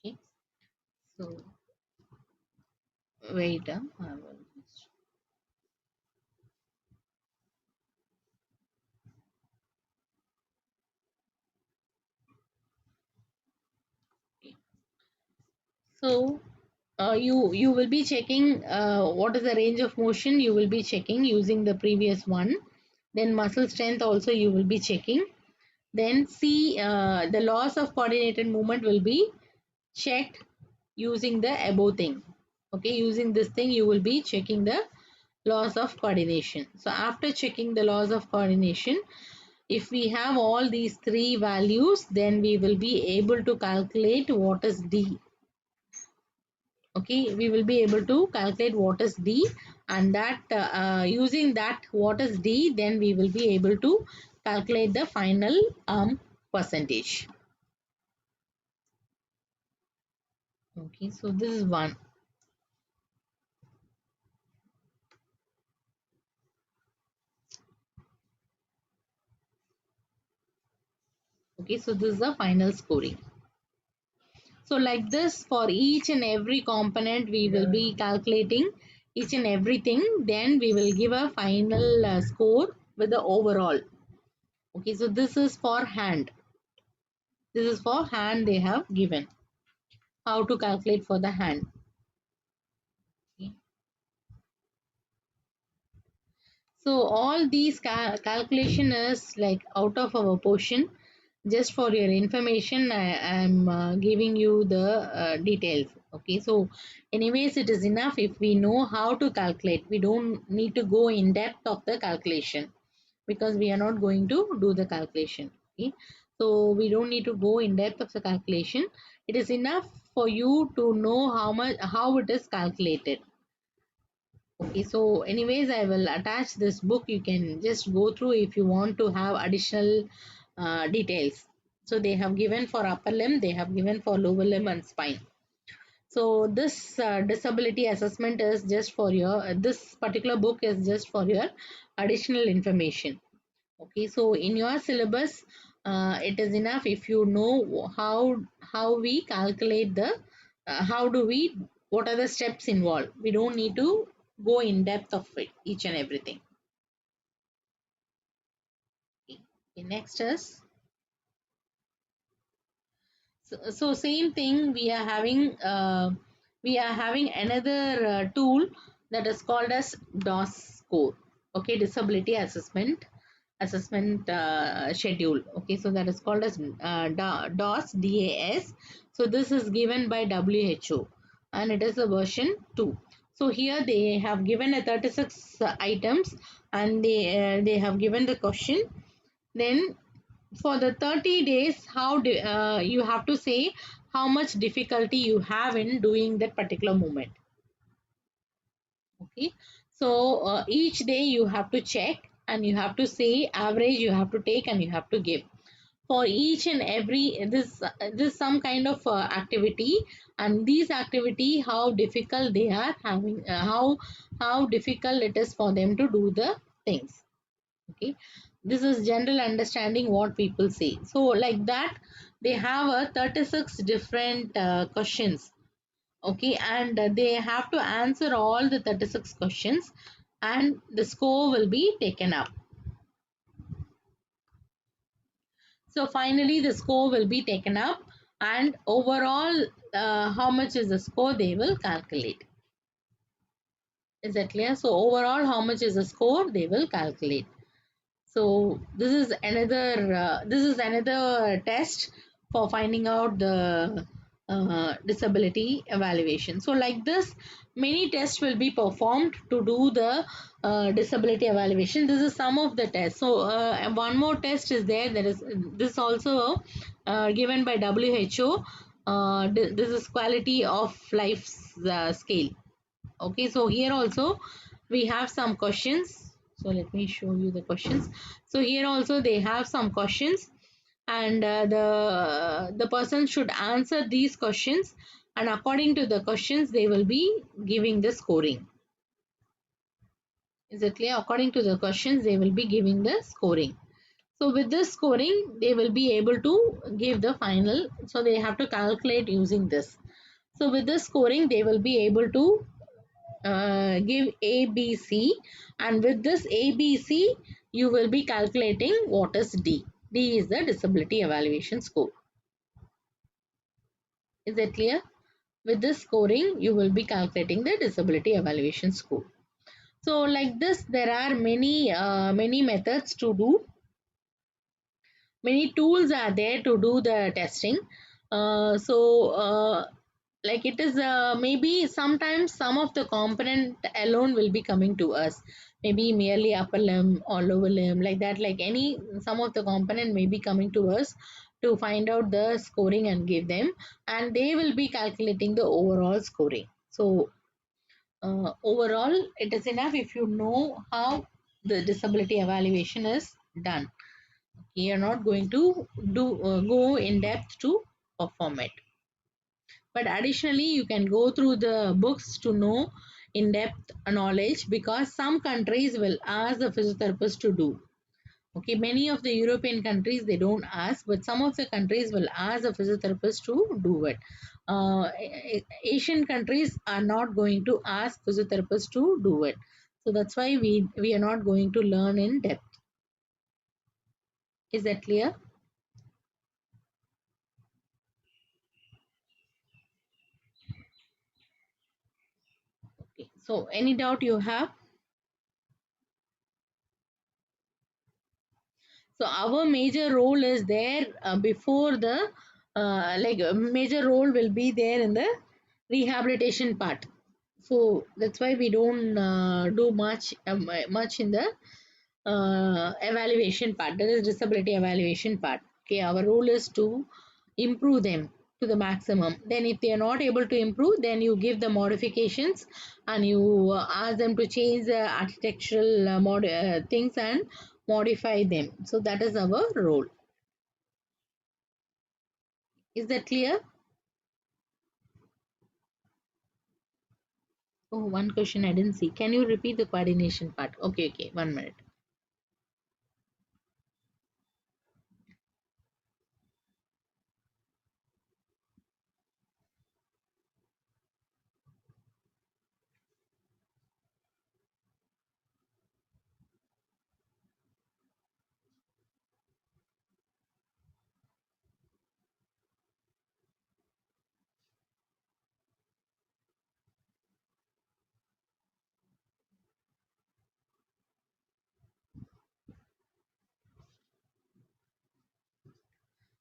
Okay, so wait, I will okay. So you will be checking what is the range of motion, you will be checking using the previous one. Then muscle strength also you will be checking. Then see, the loss of coordinated movement will be checked using the above thing. Okay, using this thing you will be checking the loss of coordination. So after checking the loss of coordination, if we have all these three values, then we will be able to calculate what is D. Okay, we will be able to calculate what is D, and that using that what is D, then we will be able to calculate the final percentage. Okay, so this is one. Okay, so this is the final scoring. So like this, for each and every component, we will be calculating each and everything. Then we will give a final score with the overall. Okay, so this is for hand. This is for hand they have given. How to calculate for the hand. Okay. So all these calculation is like out of our portion. Just for your information, I am giving you the details. Okay, so anyways, it is enough if we know how to calculate. We don't need to go in depth of the calculation, because we are not going to do the calculation. Okay, so we don't need to go in depth of the calculation. It is enough for you to know how it is calculated. Okay, so anyways, I will attach this book. You can just go through if you want to have additional details. So they have given for upper limb, they have given for lower limb and spine. So this disability assessment is just for your, this particular book is just for your additional information. Okay, so in your syllabus, it is enough if you know how we calculate the, how do we, what are the steps involved. We don't need to go in depth of it, each and everything. Okay, next is, so same thing, we are having another tool that is called as DOS score. Okay, disability assessment schedule. Okay, so that is called as DOS DAS. So this is given by WHO and it is a version 2. So here they have given a 36 items, and they have given the question. Then for the 30 days, how do, you have to say how much difficulty you have in doing that particular movement. Okay, so each day you have to check and you have to say average, you have to take and you have to give for each and every, this some kind of activity, and these activity how difficult they are having, how difficult it is for them to do the things. Okay, this is general understanding what people say. So like that, they have a 36 different questions. Okay, and they have to answer all the 36 questions, and the score will be taken up. So finally the score will be taken up, and overall how much is the score they will calculate. Is that clear? So overall how much is the score they will calculate. So this is another test for finding out the disability evaluation. So like this, many tests will be performed to do the disability evaluation. This is some of the tests. So one more test is there. There is this also given by WHO. This is quality of life scale. Okay, so here also we have some questions. So let me show you the questions. So here also they have some questions, and the person should answer these questions, and according to the questions they will be giving the scoring. Is it clear? According to the questions they will be giving the scoring. So with this scoring they will be able to give the final, so they have to calculate using this. So with this scoring they will be able to give ABC, and with this ABC you will be calculating what is D. D is the disability evaluation score. Is that clear? With this scoring you will be calculating the disability evaluation score. So like this there are many methods to do, many tools are there to do the testing. Like it is maybe sometimes some of the component alone will be coming to us, maybe merely upper limb or lower limb, like that, like any some of the component may be coming to us to find out the scoring and give them, and they will be calculating the overall scoring. So overall it is enough if you know how the disability evaluation is done. You are not going to go in depth to perform it, but additionally you can go through the books to know in depth knowledge, because some countries will ask the physiotherapist to do. Okay, many of the European countries they don't ask, but some of the countries will ask the physiotherapist to do it. Asian countries are not going to ask physiotherapists to do it, so that's why we are not going to learn in depth. Is that clear? Okay, so any doubt you have? So our major role is there before the like a major role will be there in the rehabilitation part. So that's why we don't do much in the evaluation part. That is disability evaluation part. Okay, our role is to improve them to the maximum. Then if they are not able to improve, then you give the modifications, and you ask them to change the architectural things and modify them. So that is our role. Is that clear? Oh, one question I didn't see. Can you repeat the coordination part? Okay, okay, 1 minute.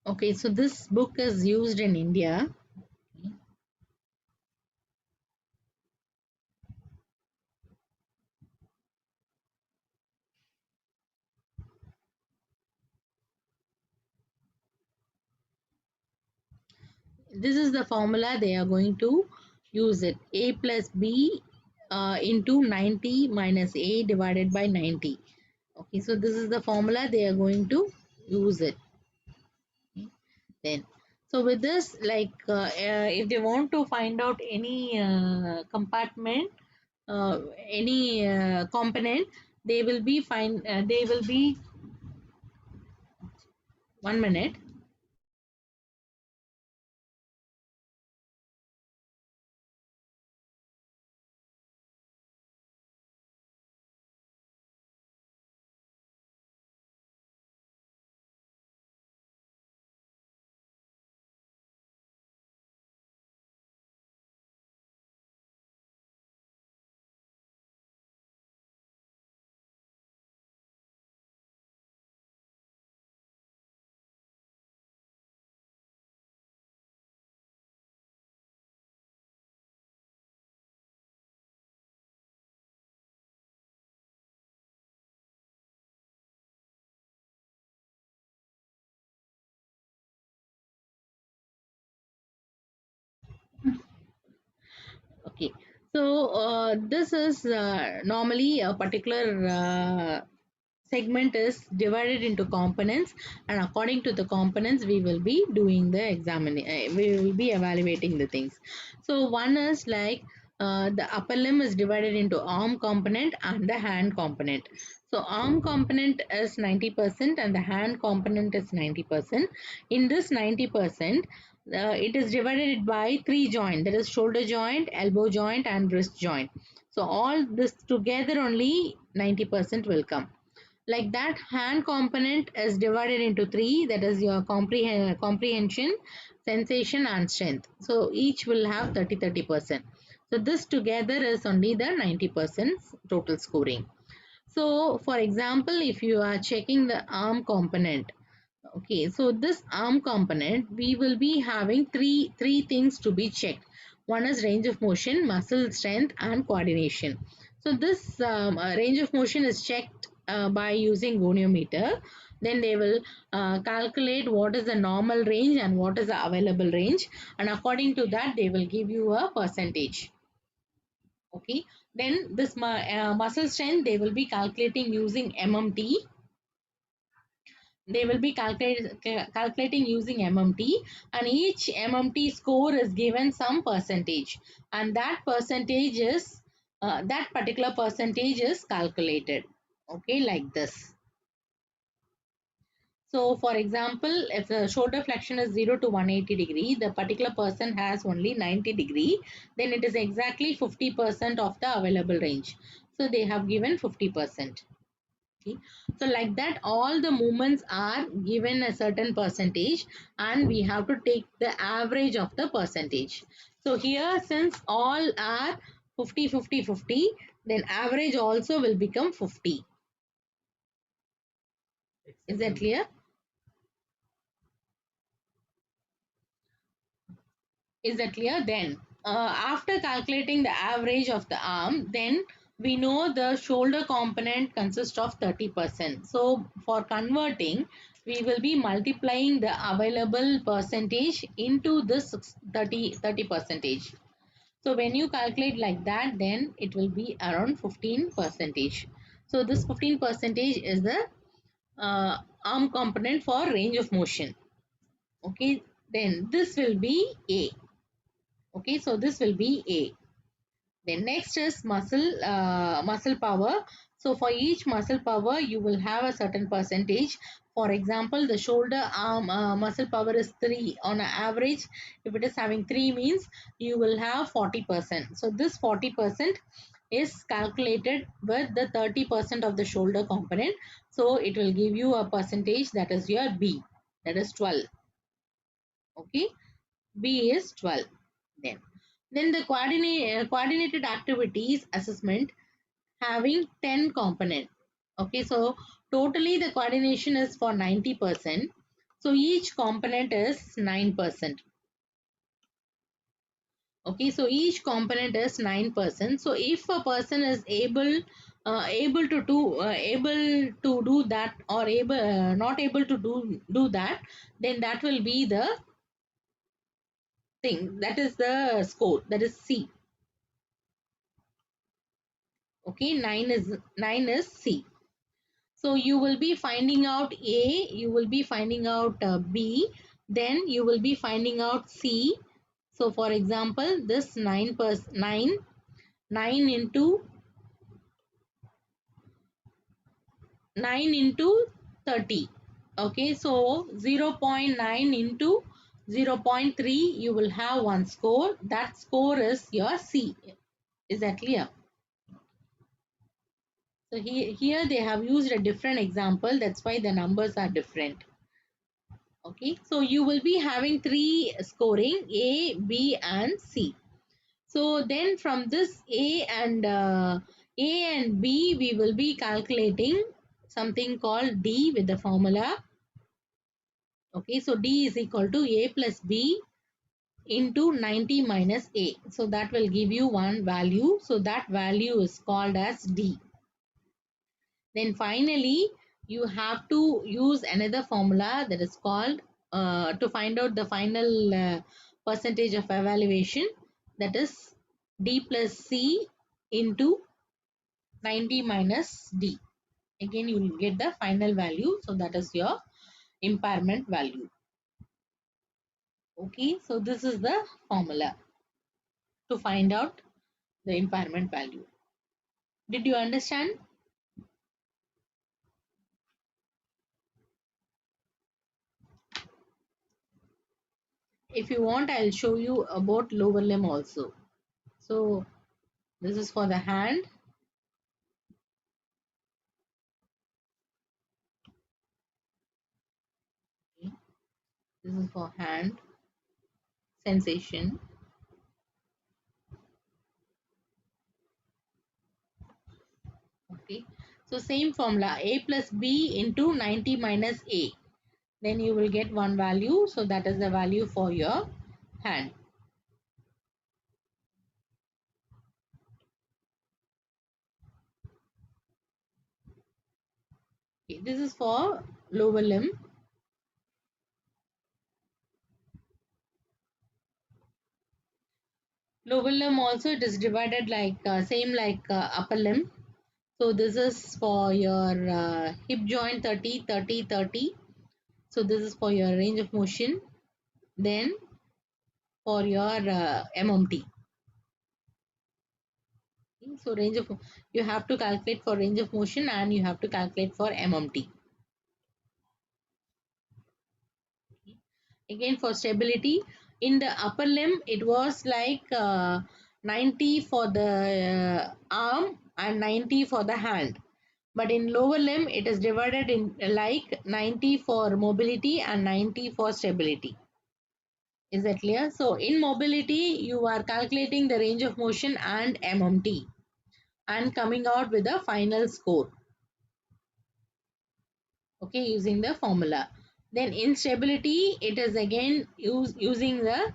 Okay, so this book is used in India. This is the formula they are going to use it. A plus B into 90 minus A divided by 90. Okay, so this is the formula they are going to use it. Okay, then, so with this, if they want to find out any compartment, any component, they will be 1 minute. Okay, so this is normally a particular segment is divided into components, and according to the components we will be doing the examining, we will be evaluating the things. So one is like the upper limb is divided into arm component and the hand component. So arm component is 90% and the hand component is 90%. In this 90%, it is divided by three joints, that is shoulder joint, elbow joint and wrist joint. So all this together only 90% will come. Like that, hand component is divided into three, that is your comprehension, sensation and strength. So each will have 30%. So this together is only the 90% total scoring. So for example, if you are checking the arm component, okay, so this arm component, we will be having three things to be checked. One is range of motion, muscle strength, and coordination. So this range of motion is checked by using goniometer. Then they will calculate what is the normal range and what is the available range, and according to that, they will give you a percentage. Okay. Then this muscle strength, they will be calculating using MMT. They will be calculating using MMT, and each MMT score is given some percentage, and that particular percentage is calculated. Okay, like this. So for example, if the shoulder flexion is 0 to 180-degree, the particular person has only 90-degree, then it is exactly 50% of the available range. So they have given 50%. Okay. So like that, all the movements are given a certain percentage, and we have to take the average of the percentage. So here, since all are 50, 50, 50, then average also will become 50. Is that clear? Is that clear? Then, after calculating the average of the arm, then we know the shoulder component consists of 30%. So, for converting, we will be multiplying the available percentage into this 30 percentage. So, when you calculate like that, then it will be around 15 percentage. So, this 15 percentage is the arm component for range of motion. Okay, then this will be A. Okay, so this will be A. Then next is muscle power. So for each muscle power, you will have a certain percentage. For example, the shoulder arm muscle power is 3 on an average. If it is having 3 means you will have 40%. So this 40% is calculated with the 30% of the shoulder component. So it will give you a percentage, that is your B, that is 12. Okay, B is 12. Then the coordinated activities assessment having 10 component. Okay, so totally the coordination is for 90%. So each component is 9%. Okay, so each component is 9%. So if a person is able to do that, or able not able to do that, then that will be the thing, that is the score, that is C. Okay, 9 is C. So you will be finding out A, you will be finding out B, then you will be finding out C. So for example, this 9 into 30. Okay, so 0.9 into 0.3, you will have one score. That score is your C. Is that clear? So here they have used a different example. That's why the numbers are different. Okay, so you will be having three scoring, A, B and C. So then from this A and B, we will be calculating something called D with the formula. Okay, so D is equal to A plus B into 90 minus A. So that will give you one value. So that value is called as D. Then finally, you have to use another formula that is called to find out the final percentage of evaluation, that is D plus C into 90 minus D. Again, you will get the final value. So that is your impairment value. Okay, so this is the formula to find out the impairment value. Did you understand? If you want, I'll show you about lower limb also. So this is for the hand. Okay. This is for hand sensation. Okay. So same formula, A plus B into 90 minus A. Then you will get one value. So that is the value for your hand. Okay. This is for lower limb. Lower limb also, it is divided like same like upper limb. So this is for your hip joint 30, 30, 30. So this is for your range of motion. Then for your MMT. So range of, you have to calculate for range of motion and you have to calculate for MMT. Again for stability, in the upper limb it was like 90 for the arm and 90 for the hand. But in lower limb it is divided in like 90 for mobility and 90 for stability. Is that clear? So in mobility you are calculating the range of motion and MMT and coming out with a final score. Okay, using the formula. Then in stability it is again using the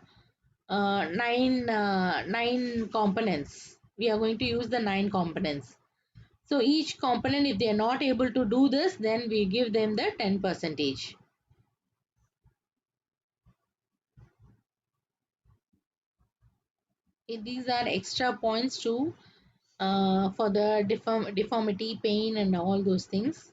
nine components. We are going to use the 9 components. So each component, if they are not able to do this, then we give them the 10 percentage. Okay, these are extra points to for the deformity, pain and all those things.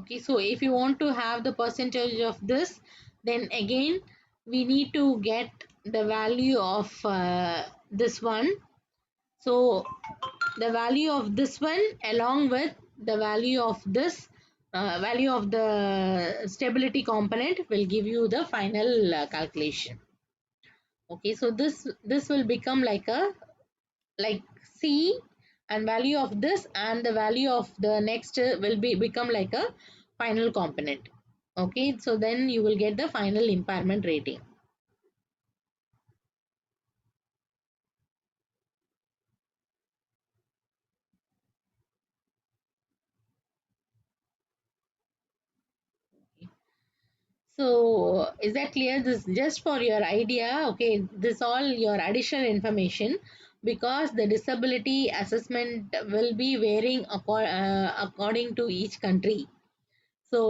Okay, so if you want to have the percentage of this, then again we need to get the value of this one. So the value of this one along with the value of this value of the stability component will give you the final calculation. Okay, so this will become like a like C, and value of this and the value of the next will be become like a final component. Okay, so then you will get the final impairment rating. So is that clear? This just for your idea. Okay, this all your additional information, because the disability assessment will be varying according to each country. So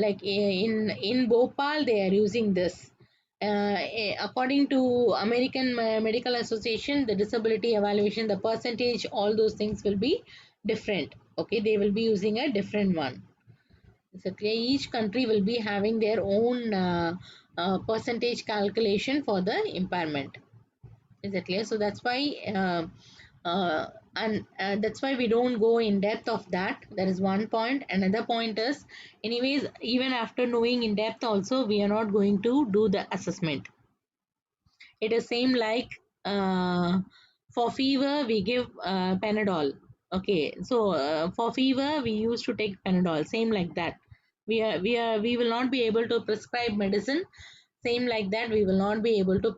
like in Bhopal they are using this. According to American Medical Association, the disability evaluation, the percentage, all those things will be different. Okay, they will be using a different one. So each country will be having their own percentage calculation for the impairment. Is it clear? So that's why and that's why we don't go in depth of that. That is one point. Another point is, anyways, even after knowing in depth also, we are not going to do the assessment. It is same like for fever we give Panadol. Okay, so for fever we used to take Panadol. Same like that. We will not be able to prescribe medicine. Same like that, we will not be able to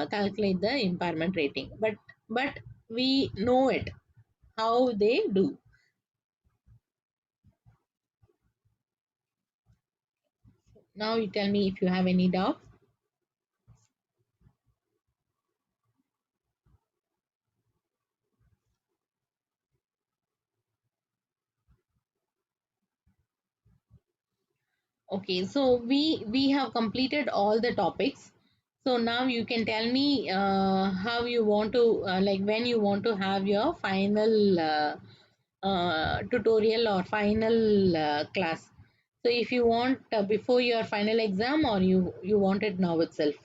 calculate the impairment rating. But we know it how they do. Now you tell me if you have any doubt. Okay, so we have completed all the topics. So now you can tell me how you want to like when you want to have your final tutorial or final class. So if you want before your final exam, or you want it now itself.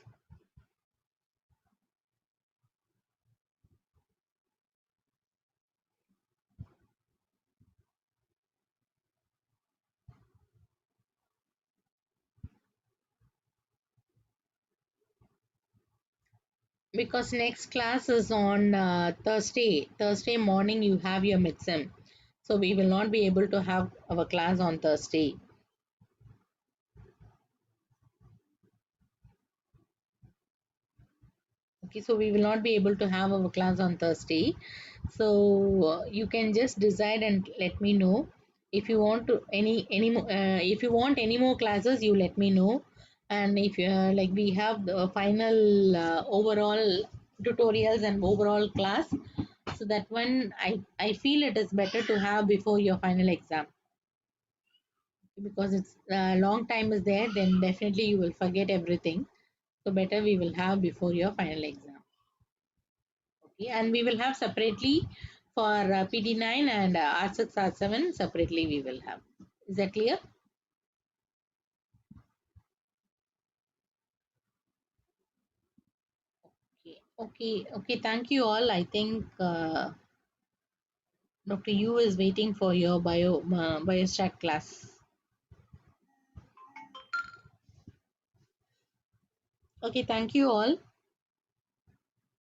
Because next class is on Thursday morning you have your midsem, so we will not be able to have our class on Thursday. Okay, so we will not be able to have our class on Thursday. So you can just decide and let me know. If you want to any if you want any more classes, you let me know. And if you like we have the final overall tutorials and overall class, so that one I feel it is better to have before your final exam, because it's a long time is there, then definitely you will forget everything. So better we will have before your final exam. Okay, and we will have separately for PD9 and R6 R7 separately we will have. Is that clear? Okay, okay. Thank you all. I think Dr. Yu is waiting for your biostat class. Okay, thank you all.